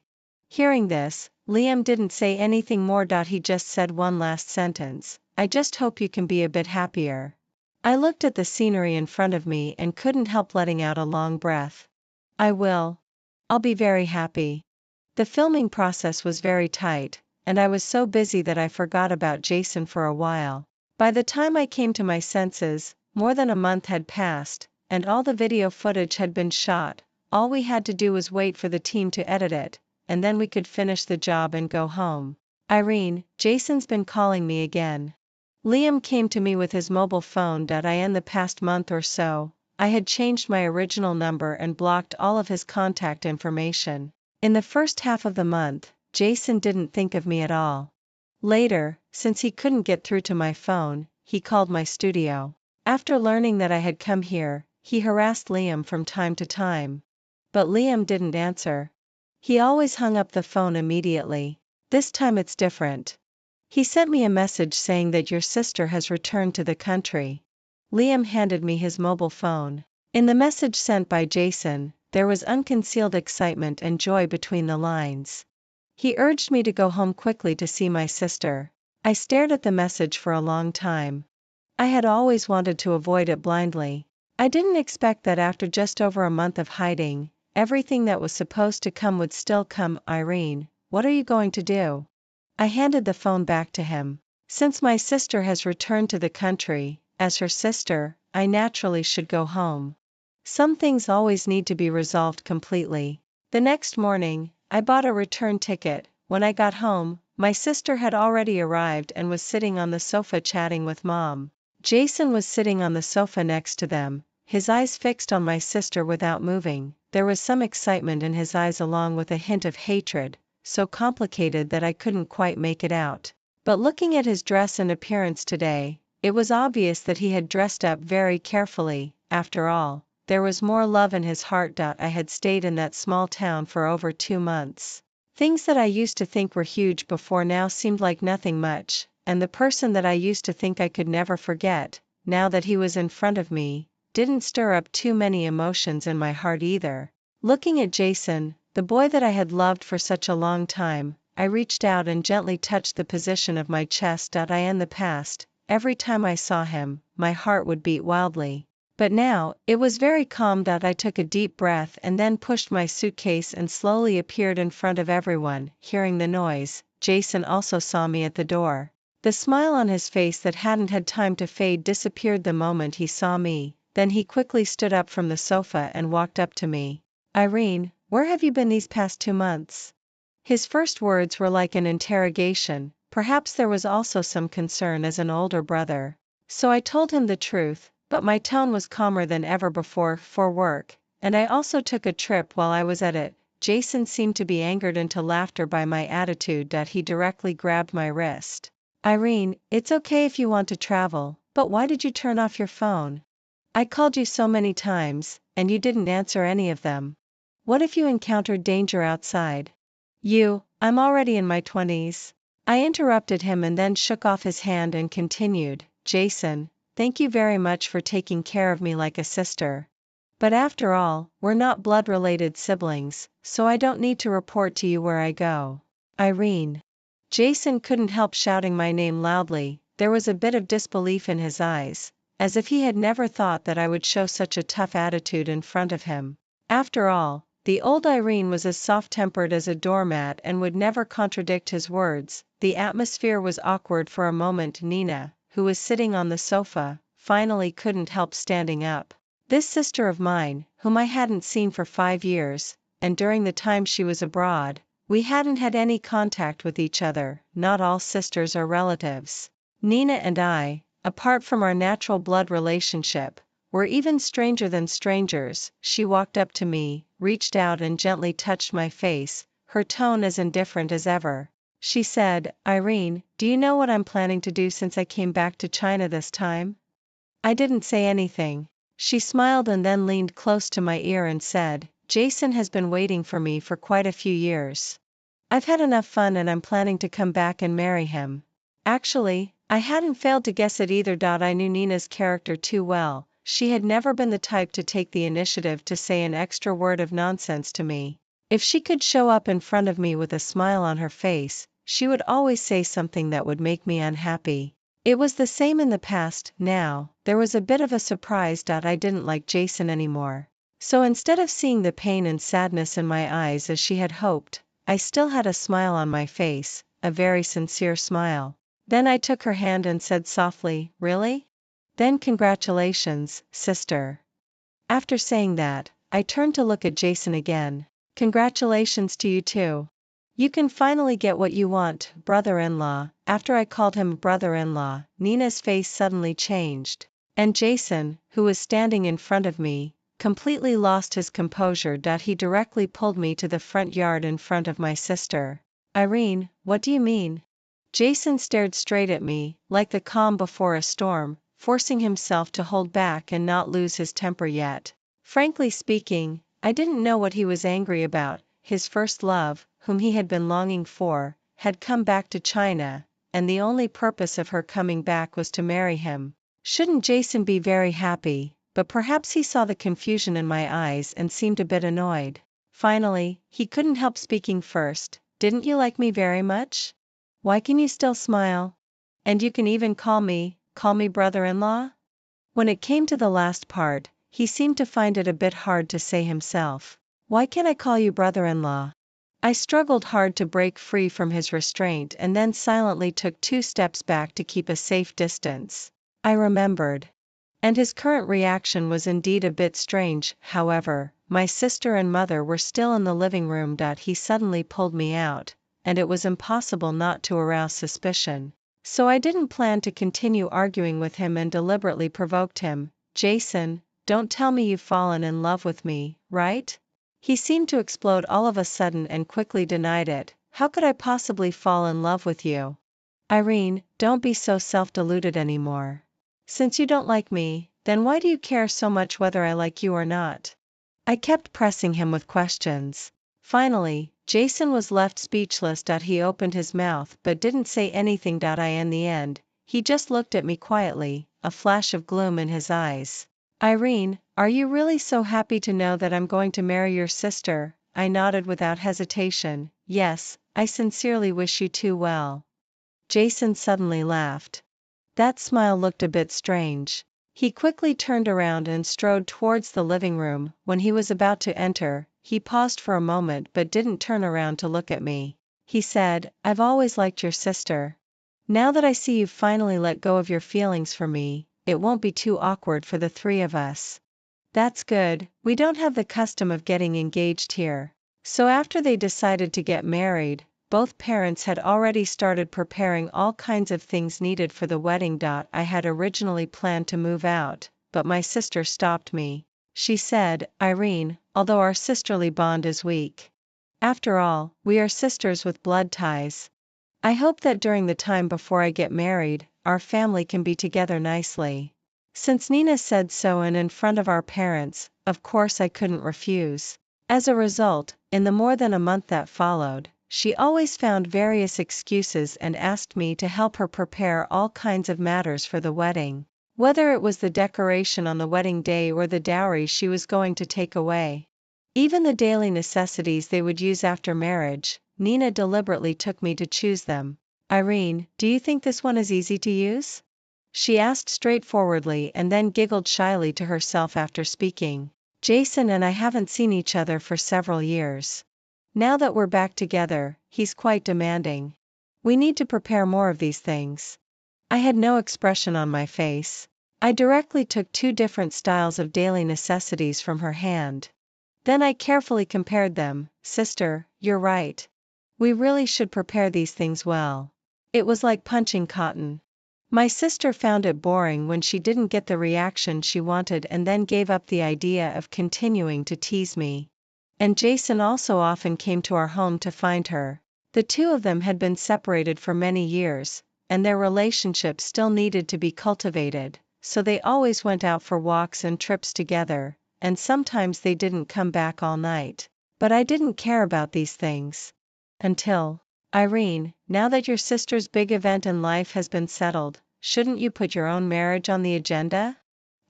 Hearing this, Liam didn't say anything more. He just said one last sentence, "I just hope you can be a bit happier." I looked at the scenery in front of me and couldn't help letting out a long breath. "I will. I'll be very happy." The filming process was very tight. and I was so busy that I forgot about Jason for a while. By the time I came to my senses, more than a month had passed, and all the video footage had been shot. All we had to do was wait for the team to edit it, and then we could finish the job and go home. Irene, Jason's been calling me again. Liam came to me with his mobile phone. In the past month or so, I had changed my original number and blocked all of his contact information. In the first half of the month, Jason didn't think of me at all. Later, since he couldn't get through to my phone, he called my studio. After learning that I had come here, he harassed Liam from time to time. But Liam didn't answer. He always hung up the phone immediately. This time it's different. He sent me a message saying that your sister has returned to the country. Liam handed me his mobile phone. In the message sent by Jason, there was unconcealed excitement and joy between the lines. He urged me to go home quickly to see my sister. I stared at the message for a long time. I had always wanted to avoid it blindly. I didn't expect that after just over a month of hiding, everything that was supposed to come would still come. Irene, what are you going to do? I handed the phone back to him. Since my sister has returned to the country, as her sister, I naturally should go home. Some things always need to be resolved completely. The next morning, I bought a return ticket. When I got home, my sister had already arrived and was sitting on the sofa chatting with Mom. Jason was sitting on the sofa next to them, his eyes fixed on my sister without moving. There was some excitement in his eyes along with a hint of hatred, so complicated that I couldn't quite make it out. But looking at his dress and appearance today, it was obvious that he had dressed up very carefully. After all, there was more love in his heart. I had stayed in that small town for over 2 months. Things that I used to think were huge before now seemed like nothing much, and the person that I used to think I could never forget, now that he was in front of me, didn't stir up too many emotions in my heart either. Looking at Jason, the boy that I had loved for such a long time, I reached out and gently touched the position of my chest. In the past, every time I saw him, my heart would beat wildly. But now, it was very calm. I took a deep breath and then pushed my suitcase and slowly appeared in front of everyone. Hearing the noise, Jason also saw me at the door. The smile on his face that hadn't had time to fade disappeared the moment he saw me. Then he quickly stood up from the sofa and walked up to me. Irene, where have you been these past 2 months? His first words were like an interrogation. Perhaps there was also some concern as an older brother. So I told him the truth, but my tone was calmer than ever before. For work, and I also took a trip while I was at it. Jason seemed to be angered into laughter by my attitude. He directly grabbed my wrist. Irene, it's okay if you want to travel, but why did you turn off your phone? I called you so many times, and you didn't answer any of them. What if you encountered danger outside? I'm already in my 20s. I interrupted him and then shook off his hand and continued, Jason, thank you very much for taking care of me like a sister. But after all, we're not blood-related siblings, so I don't need to report to you where I go. Irene. Jason couldn't help shouting my name loudly. There was a bit of disbelief in his eyes, as if he had never thought that I would show such a tough attitude in front of him. After all, the old Irene was as soft-tempered as a doormat and would never contradict his words. The atmosphere was awkward for a moment. Nina, who was sitting on the sofa, finally couldn't help standing up. This sister of mine, whom I hadn't seen for 5 years, and during the time she was abroad, we hadn't had any contact with each other. Not all sisters are relatives. Nina and I, apart from our natural blood relationship, were even stranger than strangers. She walked up to me, reached out and gently touched my face, her tone as indifferent as ever. She said, Irene, do you know what I'm planning to do since I came back to China this time? I didn't say anything. She smiled and then leaned close to my ear and said, Jason has been waiting for me for quite a few years. I've had enough fun and I'm planning to come back and marry him. Actually, I hadn't failed to guess it either. I knew Nina's character too well. She had never been the type to take the initiative to say an extra word of nonsense to me. If she could show up in front of me with a smile on her face, she would always say something that would make me unhappy. It was the same in the past. Now, there was a bit of a surprise. I didn't like Jason anymore. So instead of seeing the pain and sadness in my eyes as she had hoped, I still had a smile on my face. a very sincere smile. Then I took her hand and said softly, "Really? Then congratulations, sister." After saying that, I turned to look at Jason again. "Congratulations to you too. You can finally get what you want, brother-in-law." After I called him brother-in-law, Nina's face suddenly changed. And Jason, who was standing in front of me, completely lost his composure. He directly pulled me to the front yard in front of my sister. "Irene, what do you mean?" Jason stared straight at me, like the calm before a storm, forcing himself to hold back and not lose his temper yet. Frankly speaking, I didn't know what he was angry about. His first love, whom he had been longing for, had come back to China, and the only purpose of her coming back was to marry him. Shouldn't Jason be very happy? But perhaps he saw the confusion in my eyes and seemed a bit annoyed. Finally, he couldn't help speaking first. "Didn't you like me very much? Why can you still smile? And you can even call me brother-in-law?" When it came to the last part, he seemed to find it a bit hard to say himself. "Why can't I call you brother-in-law?" I struggled hard to break free from his restraint and then silently took 2 steps back to keep a safe distance. I remembered. And his current reaction was indeed a bit strange. However, my sister and mother were still in the living room. He suddenly pulled me out, and it was impossible not to arouse suspicion. So I didn't plan to continue arguing with him and deliberately provoked him. "Jason, don't tell me you've fallen in love with me, right?" He seemed to explode all of a sudden and quickly denied it. "How could I possibly fall in love with you?" "Irene, don't be so self-deluded anymore. Since you don't like me, then why do you care so much whether I like you or not?" I kept pressing him with questions. Finally, Jason was left speechless. He opened his mouth but didn't say anything. In the end, he just looked at me quietly, a flash of gloom in his eyes. "Irene, are you really so happy to know that I'm going to marry your sister?" I nodded without hesitation. "Yes, I sincerely wish you too well." Jason suddenly laughed. That smile looked a bit strange. He quickly turned around and strode towards the living room. When he was about to enter, he paused for a moment but didn't turn around to look at me. He said, "I've always liked your sister. Now that I see you've finally let go of your feelings for me, it won't be too awkward for the 3 of us." "That's good. We don't have the custom of getting engaged here." So after they decided to get married, both parents had already started preparing all kinds of things needed for the wedding. I had originally planned to move out, but my sister stopped me. She said, "Irene, although our sisterly bond is weak, after all, we are sisters with blood ties. I hope that during the time before I get married, our family can be together nicely." Since Nina said so and in front of our parents, of course I couldn't refuse. As a result, in the more than a month that followed, she always found various excuses and asked me to help her prepare all kinds of matters for the wedding. Whether it was the decoration on the wedding day or the dowry she was going to take away. Even the daily necessities they would use after marriage, Nina deliberately took me to choose them. "Irene, do you think this one is easy to use?" she asked straightforwardly and then giggled shyly to herself after speaking. "Jason and I haven't seen each other for several years. Now that we're back together, he's quite demanding. We need to prepare more of these things." I had no expression on my face. I directly took 2 different styles of daily necessities from her hand. Then I carefully compared them. "Sister, you're right. We really should prepare these things well." It was like punching cotton. My sister found it boring when she didn't get the reaction she wanted and then gave up the idea of continuing to tease me. And Jason also often came to our home to find her. The 2 of them had been separated for many years, and their relationship still needed to be cultivated, so they always went out for walks and trips together, and sometimes they didn't come back all night. But I didn't care about these things. Until, "Irene, now that your sister's big event in life has been settled, shouldn't you put your own marriage on the agenda?"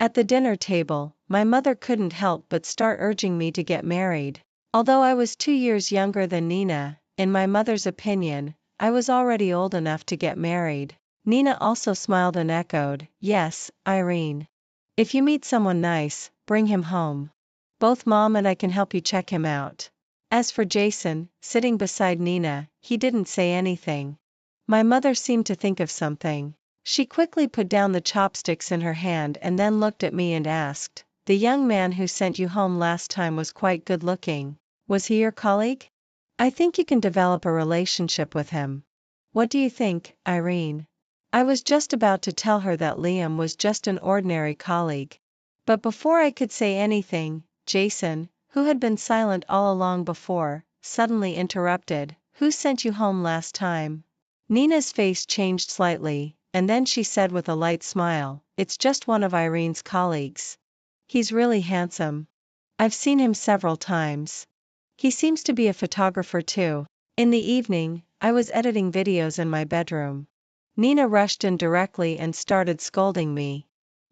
At the dinner table, my mother couldn't help but start urging me to get married. Although I was 2 years younger than Nina, in my mother's opinion, I was already old enough to get married. Nina also smiled and echoed, "Yes, Irene. If you meet someone nice, bring him home. Both Mom and I can help you check him out." As for Jason, sitting beside Nina, he didn't say anything. My mother seemed to think of something. She quickly put down the chopsticks in her hand and then looked at me and asked, "The young man who sent you home last time was quite good looking. Was he your colleague? I think you can develop a relationship with him. What do you think, Irene?" I was just about to tell her that Liam was just an ordinary colleague. But before I could say anything, Jason, who had been silent all along before, suddenly interrupted, "Who sent you home last time?" Nina's face changed slightly, and then she said with a light smile, "It's just one of Irene's colleagues. He's really handsome. I've seen him several times. He seems to be a photographer too." In the evening, I was editing videos in my bedroom. Nina rushed in directly and started scolding me.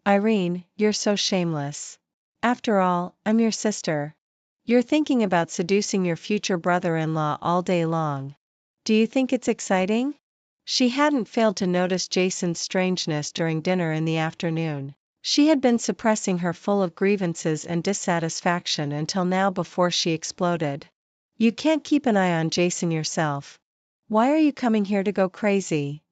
"Irene, you're so shameless. After all, I'm your sister. You're thinking about seducing your future brother-in-law all day long. Do you think it's exciting?" She hadn't failed to notice Jason's strangeness during dinner in the afternoon. She had been suppressing her full of grievances and dissatisfaction until now before she exploded. "You can't keep an eye on Jason yourself. Why are you coming here to go crazy?"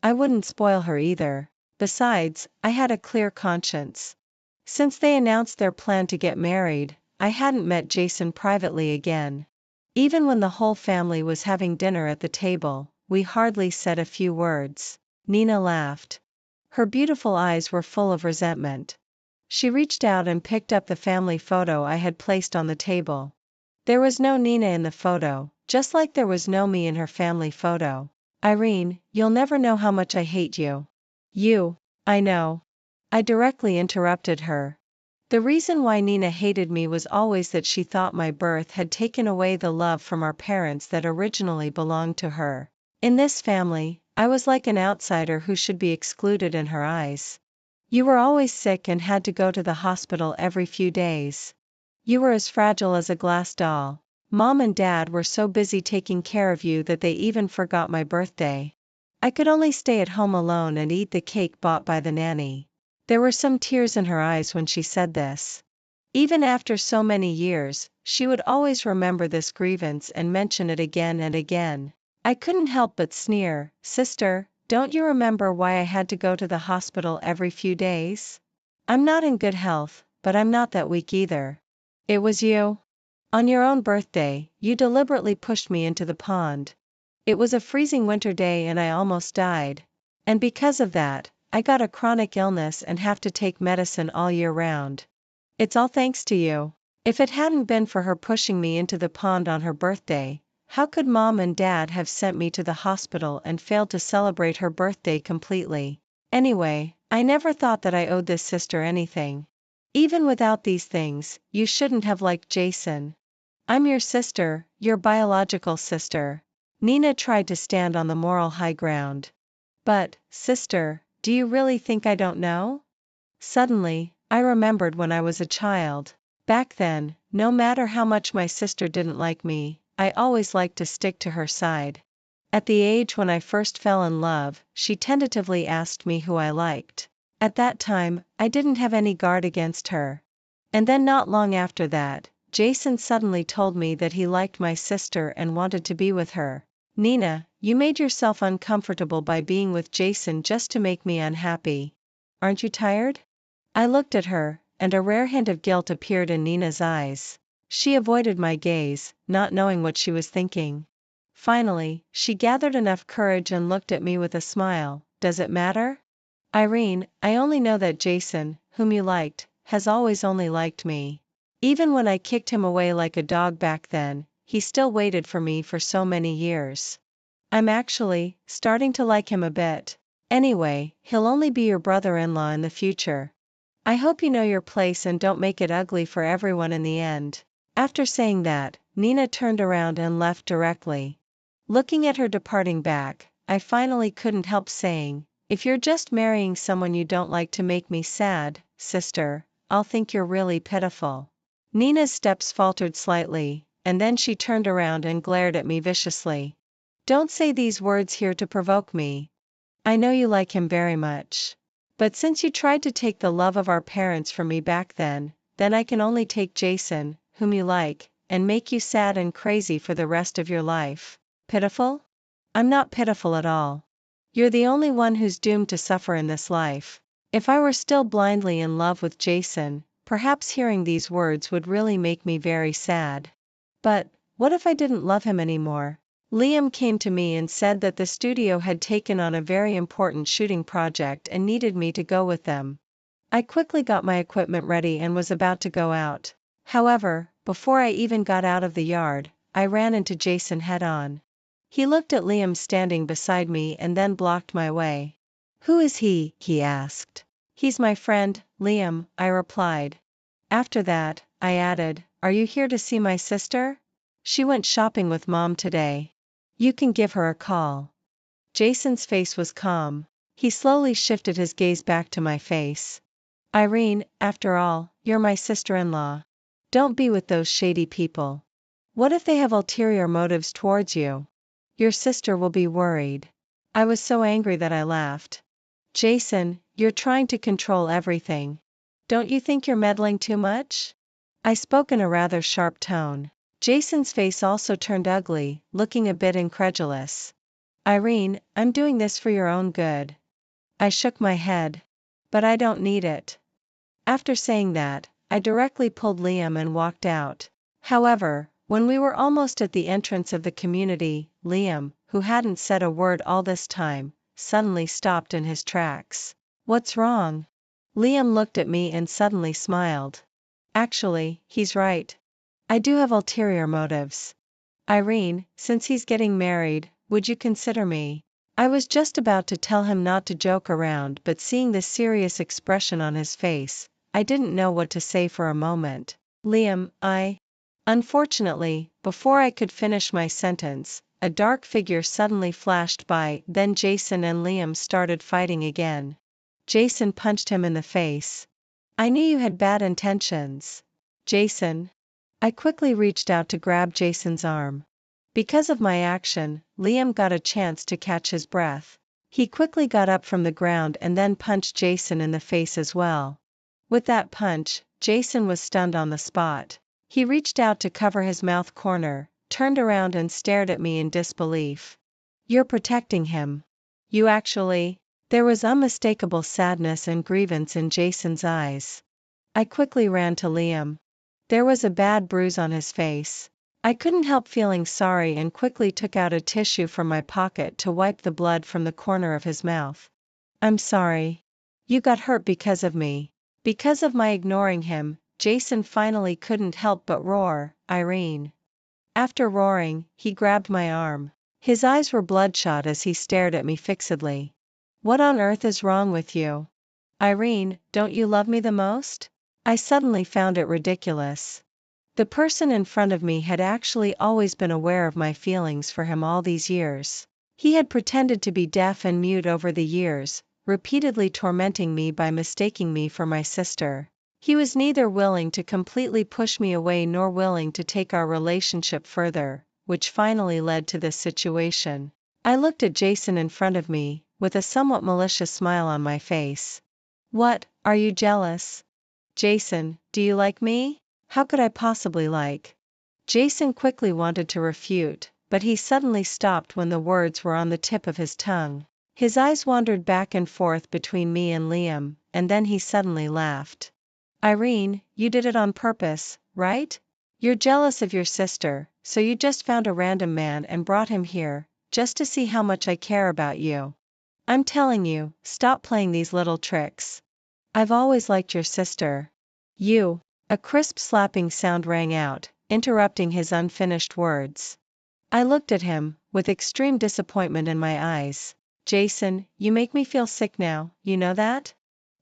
I wouldn't spoil her either. Besides, I had a clear conscience. Since they announced their plan to get married, I hadn't met Jason privately again. Even when the whole family was having dinner at the table, we hardly said a few words. Nina laughed. Her beautiful eyes were full of resentment. She reached out and picked up the family photo I had placed on the table. There was no Nina in the photo, just like there was no me in her family photo. "Irene, you'll never know how much I hate you." "You." "I know." I directly interrupted her. The reason why Nina hated me was always that she thought my birth had taken away the love from our parents that originally belonged to her. In this family, I was like an outsider who should be excluded in her eyes. You were always sick and had to go to the hospital every few days. You were as fragile as a glass doll. Mom and Dad were so busy taking care of you that they even forgot my birthday. I could only stay at home alone and eat the cake bought by the nanny. There were some tears in her eyes when she said this. Even after so many years, she would always remember this grievance and mention it again and again. I couldn't help but sneer, "Sister, don't you remember why I had to go to the hospital every few days? I'm not in good health, but I'm not that weak either. It was you. On your own birthday, you deliberately pushed me into the pond. It was a freezing winter day and I almost died. And because of that, I got a chronic illness and have to take medicine all year round. It's all thanks to you. If it hadn't been for her pushing me into the pond on her birthday, how could Mom and Dad have sent me to the hospital and failed to celebrate her birthday completely? Anyway, I never thought that I owed this sister anything. Even without these things, you shouldn't have liked Jason. I'm your sister, your biological sister." Nina tried to stand on the moral high ground. "But, sister, do you really think I don't know?" Suddenly, I remembered when I was a child. Back then, no matter how much my sister didn't like me, I always liked to stick to her side. At the age when I first fell in love, she tentatively asked me who I liked. At that time, I didn't have any guard against her. And then not long after that, Jason suddenly told me that he liked my sister and wanted to be with her. Nina, you made yourself uncomfortable by being with Jason just to make me unhappy. Aren't you tired?" I looked at her, and a rare hint of guilt appeared in Nina's eyes. She avoided my gaze, not knowing what she was thinking. Finally, she gathered enough courage and looked at me with a smile. "Does it matter? Irene, I only know that Jason, whom you liked, has always only liked me. Even when I kicked him away like a dog back then, he still waited for me for so many years. I'm actually starting to like him a bit. Anyway, he'll only be your brother-in-law in the future. I hope you know your place and don't make it ugly for everyone in the end." After saying that, Nina turned around and left directly. Looking at her departing back, I finally couldn't help saying, "If you're just marrying someone you don't like to make me sad, sister, I'll think you're really pitiful." Nina's steps faltered slightly, and then she turned around and glared at me viciously. "Don't say these words here to provoke me. I know you like him very much. But since you tried to take the love of our parents from me back then I can only take Jason, whom you like, and make you sad and crazy for the rest of your life. Pitiful? I'm not pitiful at all. You're the only one who's doomed to suffer in this life. If I were still blindly in love with Jason, perhaps hearing these words would really make me very sad. But, what if I didn't love him anymore? Liam came to me and said that the studio had taken on a very important shooting project and needed me to go with them. I quickly got my equipment ready and was about to go out. However, before I even got out of the yard, I ran into Jason head-on. He looked at Liam standing beside me and then blocked my way. "Who is he?" he asked. "He's my friend, Liam," I replied. After that, I added, "Are you here to see my sister? She went shopping with Mom today. You can give her a call." Jason's face was calm. He slowly shifted his gaze back to my face. "Irene, after all, you're my sister-in-law. Don't be with those shady people. What if they have ulterior motives towards you? Your sister will be worried." I was so angry that I laughed. "Jason, you're trying to control everything. Don't you think you're meddling too much?" I spoke in a rather sharp tone. Jason's face also turned ugly, looking a bit incredulous. "Irene, I'm doing this for your own good." I shook my head. "But I don't need it." After saying that, I directly pulled Liam and walked out. However, when we were almost at the entrance of the community, Liam, who hadn't said a word all this time, suddenly stopped in his tracks. "What's wrong?" Liam looked at me and suddenly smiled. "Actually, he's right. I do have ulterior motives. Irene, since he's getting married, would you consider me?" I was just about to tell him not to joke around, but seeing the serious expression on his face, I didn't know what to say for a moment. "Liam, Unfortunately, before I could finish my sentence, a dark figure suddenly flashed by, then Jason and Liam started fighting again. Jason punched him in the face. "I knew you had bad intentions. Jason." I quickly reached out to grab Jason's arm. Because of my action, Liam got a chance to catch his breath. He quickly got up from the ground and then punched Jason in the face as well. With that punch, Jason was stunned on the spot. He reached out to cover his mouth corner, turned around and stared at me in disbelief. "You're protecting him. You actually—" There was unmistakable sadness and grievance in Jason's eyes. I quickly ran to Liam. There was a bad bruise on his face. I couldn't help feeling sorry and quickly took out a tissue from my pocket to wipe the blood from the corner of his mouth. "I'm sorry. You got hurt because of me." Because of my ignoring him, Jason finally couldn't help but roar, "Irene." After roaring, he grabbed my arm. His eyes were bloodshot as he stared at me fixedly. "What on earth is wrong with you? Irene, don't you love me the most?" I suddenly found it ridiculous. The person in front of me had actually always been aware of my feelings for him all these years. He had pretended to be deaf and mute over the years, repeatedly tormenting me by mistaking me for my sister. He was neither willing to completely push me away nor willing to take our relationship further, which finally led to this situation. I looked at Jason in front of me, with a somewhat malicious smile on my face. "What, are you jealous? Jason, do you like me?" "How could I possibly like?" Jason quickly wanted to refute, but he suddenly stopped when the words were on the tip of his tongue. His eyes wandered back and forth between me and Liam, and then he suddenly laughed. "Irene, you did it on purpose, right? You're jealous of your sister, so you just found a random man and brought him here, just to see how much I care about you. I'm telling you, stop playing these little tricks. I've always liked your sister." "You." A crisp slapping sound rang out, interrupting his unfinished words. I looked at him, with extreme disappointment in my eyes. "Jason, you make me feel sick now, you know that?"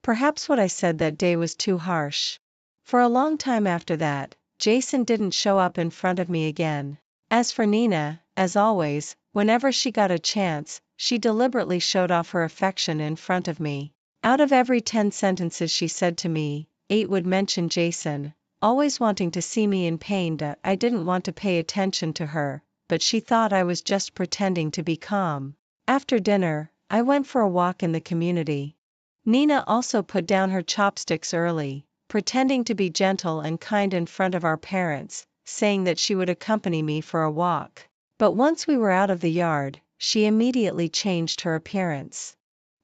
Perhaps what I said that day was too harsh. For a long time after that, Jason didn't show up in front of me again. As for Nina, as always, whenever she got a chance, she deliberately showed off her affection in front of me. Out of every 10 sentences she said to me, 8 would mention Jason, always wanting to see me in pain. I didn't want to pay attention to her, but she thought I was just pretending to be calm. After dinner, I went for a walk in the community. Nina also put down her chopsticks early, pretending to be gentle and kind in front of our parents, saying that she would accompany me for a walk. But once we were out of the yard, she immediately changed her appearance.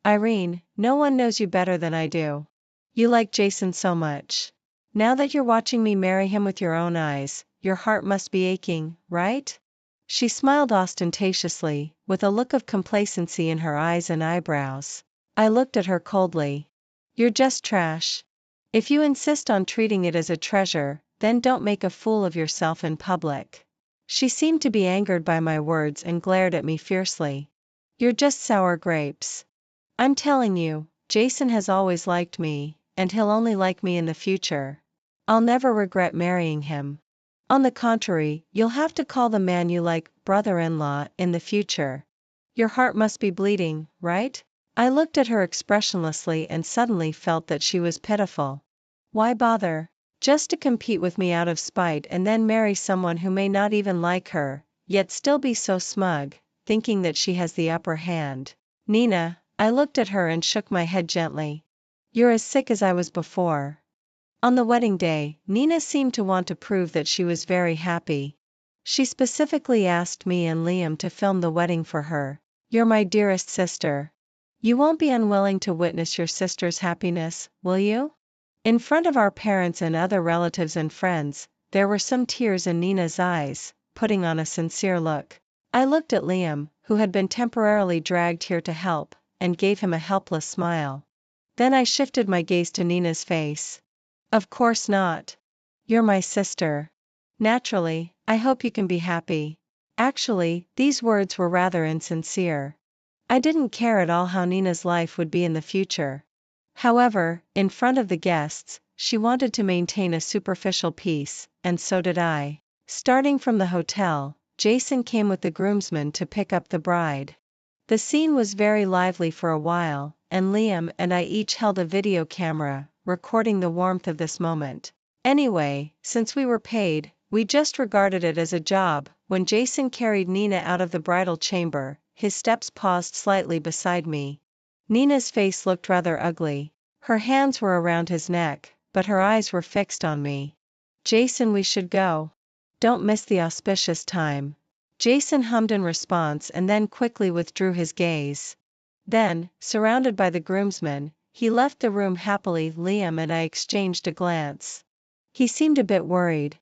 Irene, no one knows you better than I do. You like Jason so much. Now that you're watching me marry him with your own eyes, your heart must be aching, right? She smiled ostentatiously, with a look of complacency in her eyes and eyebrows. I looked at her coldly. You're just trash. If you insist on treating it as a treasure, then don't make a fool of yourself in public. She seemed to be angered by my words and glared at me fiercely. You're just sour grapes. I'm telling you, Jason has always liked me, and he'll only like me in the future. I'll never regret marrying him. On the contrary, you'll have to call the man you like brother-in-law in the future. Your heart must be bleeding, right? I looked at her expressionlessly and suddenly felt that she was pitiful. Why bother? Just to compete with me out of spite and then marry someone who may not even like her, yet still be so smug, thinking that she has the upper hand. Nina, I looked at her and shook my head gently. You're as sick as I was before. On the wedding day, Nina seemed to want to prove that she was very happy. She specifically asked me and Liam to film the wedding for her. You're my dearest sister. You won't be unwilling to witness your sister's happiness, will you? In front of our parents and other relatives and friends, there were some tears in Nina's eyes, putting on a sincere look. I looked at Liam, who had been temporarily dragged here to help, and gave him a helpless smile. Then I shifted my gaze to Nina's face. Of course not. You're my sister. Naturally, I hope you can be happy. Actually, these words were rather insincere. I didn't care at all how Nina's life would be in the future. However, in front of the guests, she wanted to maintain a superficial peace, and so did I. Starting from the hotel, Jason came with the groomsmen to pick up the bride. The scene was very lively for a while, and Liam and I each held a video camera, recording the warmth of this moment. Anyway, since we were paid, we just regarded it as a job. When Jason carried Nina out of the bridal chamber, his steps paused slightly beside me. Nina's face looked rather ugly. Her hands were around his neck, but her eyes were fixed on me. Jason, we should go. Don't miss the auspicious time. Jason hummed in response and then quickly withdrew his gaze. Then, surrounded by the groomsmen, he left the room happily. Liam and I exchanged a glance. He seemed a bit worried.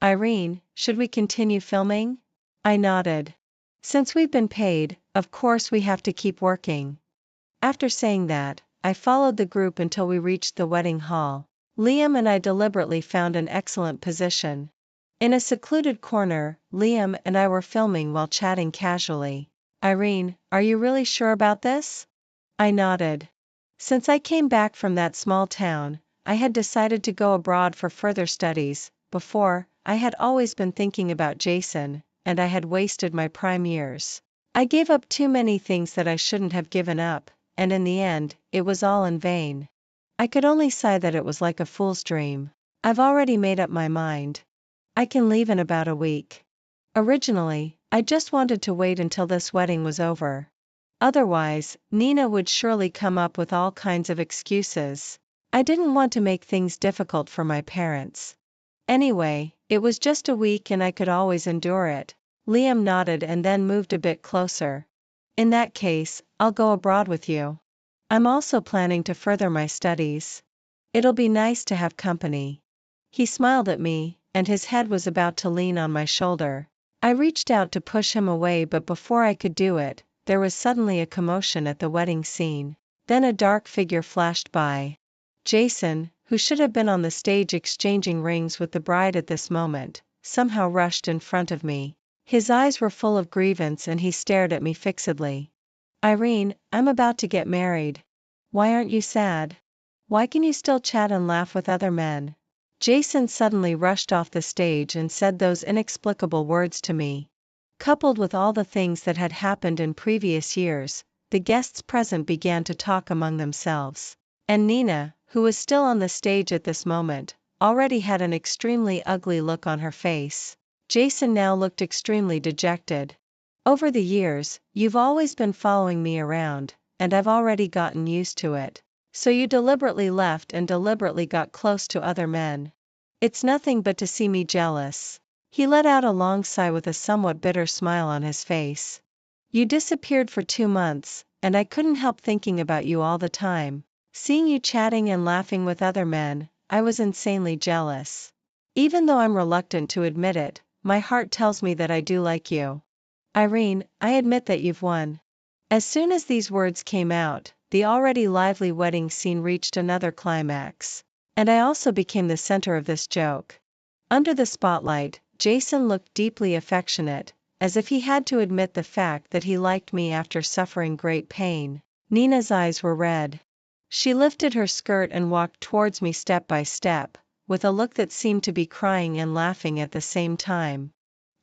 Irene, should we continue filming? I nodded. Since we've been paid, of course we have to keep working. After saying that, I followed the group until we reached the wedding hall. Liam and I deliberately found an excellent position. In a secluded corner, Liam and I were filming while chatting casually. Irene, are you really sure about this? I nodded. Since I came back from that small town, I had decided to go abroad for further studies. Before, I had always been thinking about Jason, and I had wasted my prime years. I gave up too many things that I shouldn't have given up, and in the end, it was all in vain. I could only sigh that it was like a fool's dream. I've already made up my mind. I can leave in about a week. Originally, I just wanted to wait until this wedding was over. Otherwise, Nina would surely come up with all kinds of excuses. I didn't want to make things difficult for my parents. Anyway, it was just a week and I could always endure it. Liam nodded and then moved a bit closer. In that case, I'll go abroad with you. I'm also planning to further my studies. It'll be nice to have company. He smiled at me, and his head was about to lean on my shoulder. I reached out to push him away, but before I could do it, there was suddenly a commotion at the wedding scene. Then a dark figure flashed by. Jason, who should have been on the stage exchanging rings with the bride at this moment, somehow rushed in front of me. His eyes were full of grievance and he stared at me fixedly. Irene, I'm about to get married. Why aren't you sad? Why can you still chat and laugh with other men? Jason suddenly rushed off the stage and said those inexplicable words to me. Coupled with all the things that had happened in previous years, the guests present began to talk among themselves. And Nina, who was still on the stage at this moment, already had an extremely ugly look on her face. Jason now looked extremely dejected. Over the years, you've always been following me around, and I've already gotten used to it. So you deliberately left and deliberately got close to other men. It's nothing but to see me jealous. He let out a long sigh with a somewhat bitter smile on his face. You disappeared for 2 months, and I couldn't help thinking about you all the time. Seeing you chatting and laughing with other men, I was insanely jealous. Even though I'm reluctant to admit it, my heart tells me that I do like you. Irene, I admit that you've won. As soon as these words came out, the already lively wedding scene reached another climax. And I also became the center of this joke. Under the spotlight, Jason looked deeply affectionate, as if he had to admit the fact that he liked me after suffering great pain. Nina's eyes were red. She lifted her skirt and walked towards me step by step, with a look that seemed to be crying and laughing at the same time.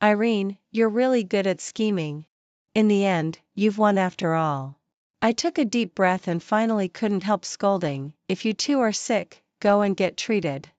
Irene, you're really good at scheming. In the end, you've won after all. I took a deep breath and finally couldn't help scolding, if you two are sick, go and get treated.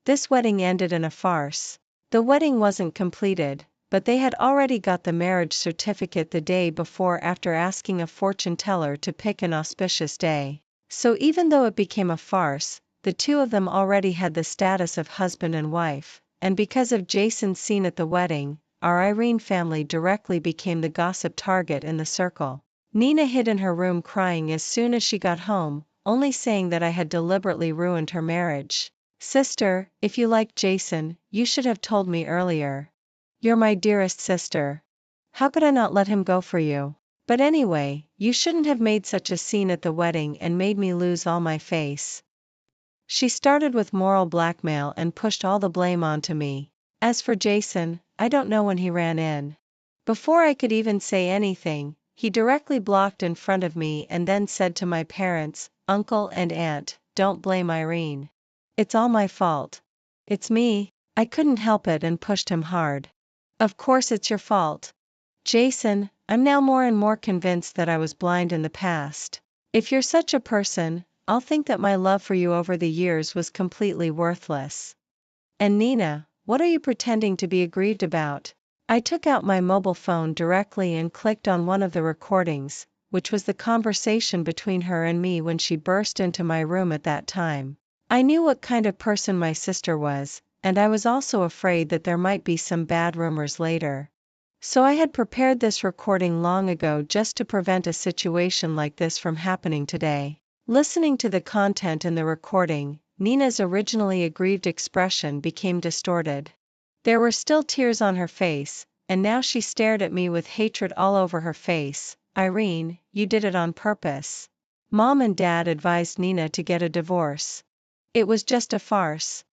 This wedding ended in a farce. The wedding wasn't completed, but they had already got the marriage certificate the day before after asking a fortune teller to pick an auspicious day. So even though it became a farce, the two of them already had the status of husband and wife, and because of Jason's scene at the wedding, our Irene family directly became the gossip target in the circle. Nina hid in her room crying as soon as she got home, only saying that I had deliberately ruined her marriage. Sister, if you liked Jason, you should have told me earlier. You're my dearest sister. How could I not let him go for you? But anyway, you shouldn't have made such a scene at the wedding and made me lose all my face. She started with moral blackmail and pushed all the blame onto me. As for Jason, I don't know when he ran in. Before I could even say anything, he directly blocked in front of me and then said to my parents, uncle and aunt, don't blame Irene. It's all my fault. It's me. I couldn't help it and pushed him hard. Of course it's your fault. Jason, I'm now more and more convinced that I was blind in the past. If you're such a person, I'll think that my love for you over the years was completely worthless. And Nina, what are you pretending to be aggrieved about? I took out my mobile phone directly and clicked on one of the recordings, which was the conversation between her and me when she burst into my room at that time. I knew what kind of person my sister was, and I was also afraid that there might be some bad rumors later. So I had prepared this recording long ago just to prevent a situation like this from happening today. Listening to the content in the recording, Nina's originally aggrieved expression became distorted. There were still tears on her face, and now she stared at me with hatred all over her face. Irene, you did it on purpose. Mom and Dad advised Nina to get a divorce. It was just a farce.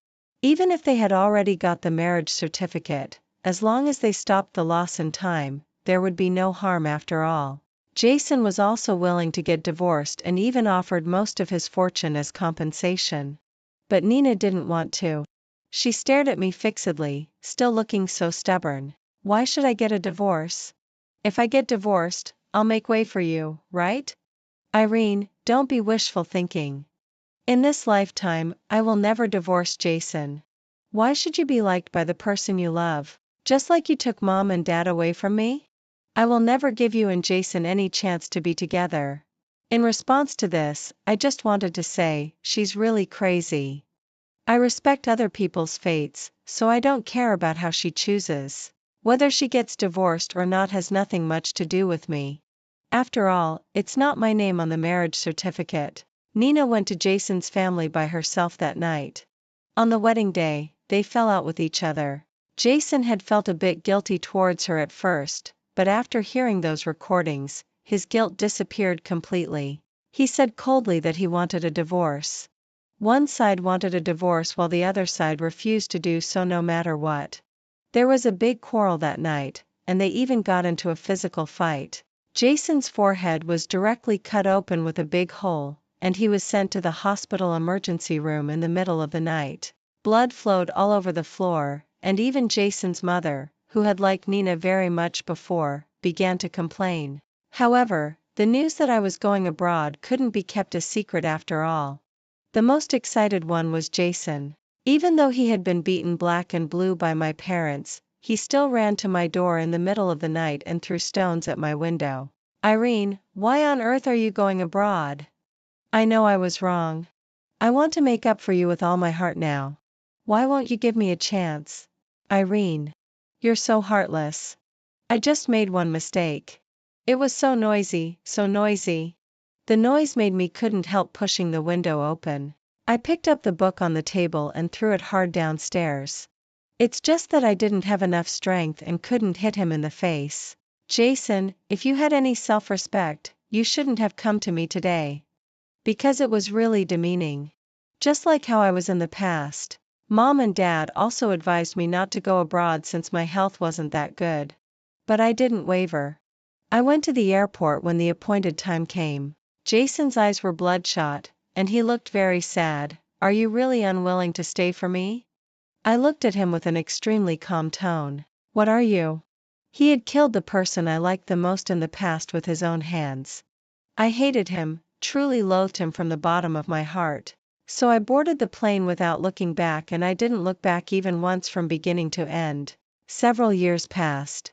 Even if they had already got the marriage certificate, as long as they stopped the loss in time, there would be no harm after all. Jason was also willing to get divorced and even offered most of his fortune as compensation. But Nina didn't want to. She stared at me fixedly, still looking so stubborn. Why should I get a divorce? If I get divorced, I'll make way for you, right? Irene, don't be wishful thinking. In this lifetime, I will never divorce Jason. Why should you be liked by the person you love? Just like you took Mom and Dad away from me? I will never give you and Jason any chance to be together. In response to this, I just wanted to say, she's really crazy. I respect other people's fates, so I don't care about how she chooses. Whether she gets divorced or not has nothing much to do with me. After all, it's not my name on the marriage certificate. Nina went to Jason's family by herself that night. On the wedding day, they fell out with each other. Jason had felt a bit guilty towards her at first, but after hearing those recordings, his guilt disappeared completely. He said coldly that he wanted a divorce. One side wanted a divorce while the other side refused to do so no matter what. There was a big quarrel that night, and they even got into a physical fight. Jason's forehead was directly cut open with a big hole, and he was sent to the hospital emergency room in the middle of the night. Blood flowed all over the floor, and even Jason's mother, who had liked Nina very much before, began to complain. However, the news that I was going abroad couldn't be kept a secret after all. The most excited one was Jason. Even though he had been beaten black and blue by my parents, he still ran to my door in the middle of the night and threw stones at my window. Irene, why on earth are you going abroad? I know I was wrong. I want to make up for you with all my heart now. Why won't you give me a chance? Irene. You're so heartless. I just made one mistake. It was so noisy, so noisy. The noise made me couldn't help pushing the window open. I picked up the book on the table and threw it hard downstairs. It's just that I didn't have enough strength and couldn't hit him in the face. Jason, if you had any self-respect, you shouldn't have come to me today. Because it was really demeaning. Just like how I was in the past. Mom and Dad also advised me not to go abroad since my health wasn't that good. But I didn't waver. I went to the airport when the appointed time came. Jason's eyes were bloodshot, and he looked very sad. Are you really unwilling to stay for me? I looked at him with an extremely calm tone. What are you? He had killed the person I liked the most in the past with his own hands. I hated him, truly loathed him from the bottom of my heart. So I boarded the plane without looking back, and I didn't look back even once from beginning to end. Several years passed.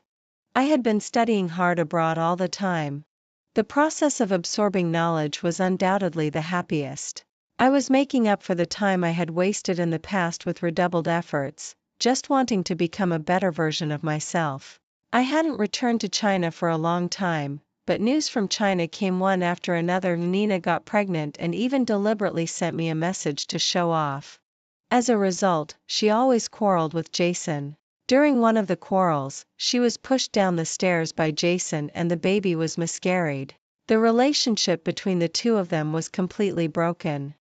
I had been studying hard abroad all the time. The process of absorbing knowledge was undoubtedly the happiest. I was making up for the time I had wasted in the past with redoubled efforts, just wanting to become a better version of myself. I hadn't returned to China for a long time, but news from China came one after another. Nina got pregnant and even deliberately sent me a message to show off. As a result, she always quarreled with Jason. During one of the quarrels, she was pushed down the stairs by Jason and the baby was miscarried. The relationship between the two of them was completely broken.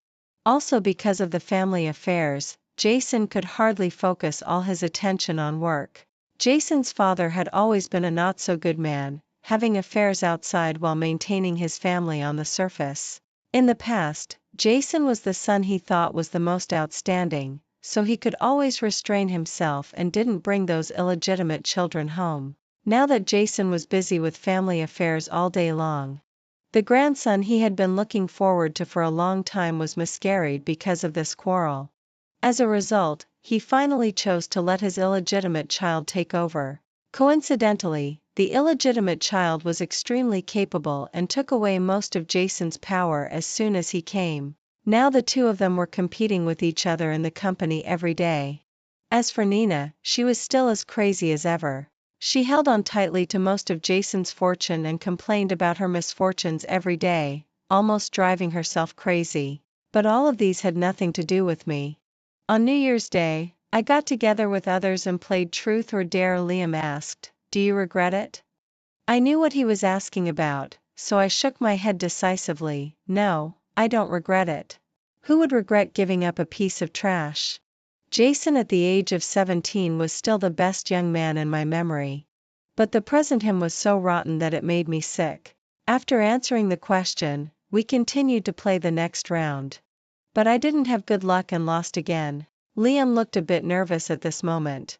Also, because of the family affairs, Jason could hardly focus all his attention on work. Jason's father had always been a not-so-good man, having affairs outside while maintaining his family on the surface. In the past, Jason was the son he thought was the most outstanding, so he could always restrain himself and didn't bring those illegitimate children home. Now that Jason was busy with family affairs all day long, the grandson he had been looking forward to for a long time was miscarried because of this quarrel. As a result, he finally chose to let his illegitimate child take over. Coincidentally, the illegitimate child was extremely capable and took away most of Jason's power as soon as he came. Now the two of them were competing with each other in the company every day. As for Nina, she was still as crazy as ever. She held on tightly to most of Jason's fortune and complained about her misfortunes every day, almost driving herself crazy. But all of these had nothing to do with me. On New Year's Day, I got together with others and played Truth or Dare. Liam asked, "Do you regret it?" I knew what he was asking about, so I shook my head decisively. No, I don't regret it. Who would regret giving up a piece of trash? Jason at the age of 17 was still the best young man in my memory. But the present him was so rotten that it made me sick. After answering the question, we continued to play the next round. But I didn't have good luck and lost again. Liam looked a bit nervous at this moment.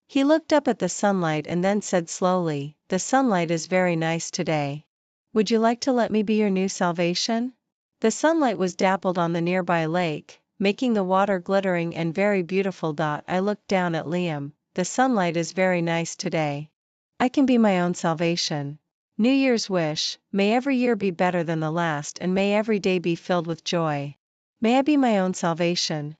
He looked up at the sunlight and then said slowly, "The sunlight is very nice today. Would you like to let me be your new salvation?" The sunlight was dappled on the nearby lake, making the water glittering and very beautiful. I looked down at Liam. "The sunlight is very nice today. I can be my own salvation." New Year's wish: may every year be better than the last and may every day be filled with joy. May I be my own salvation.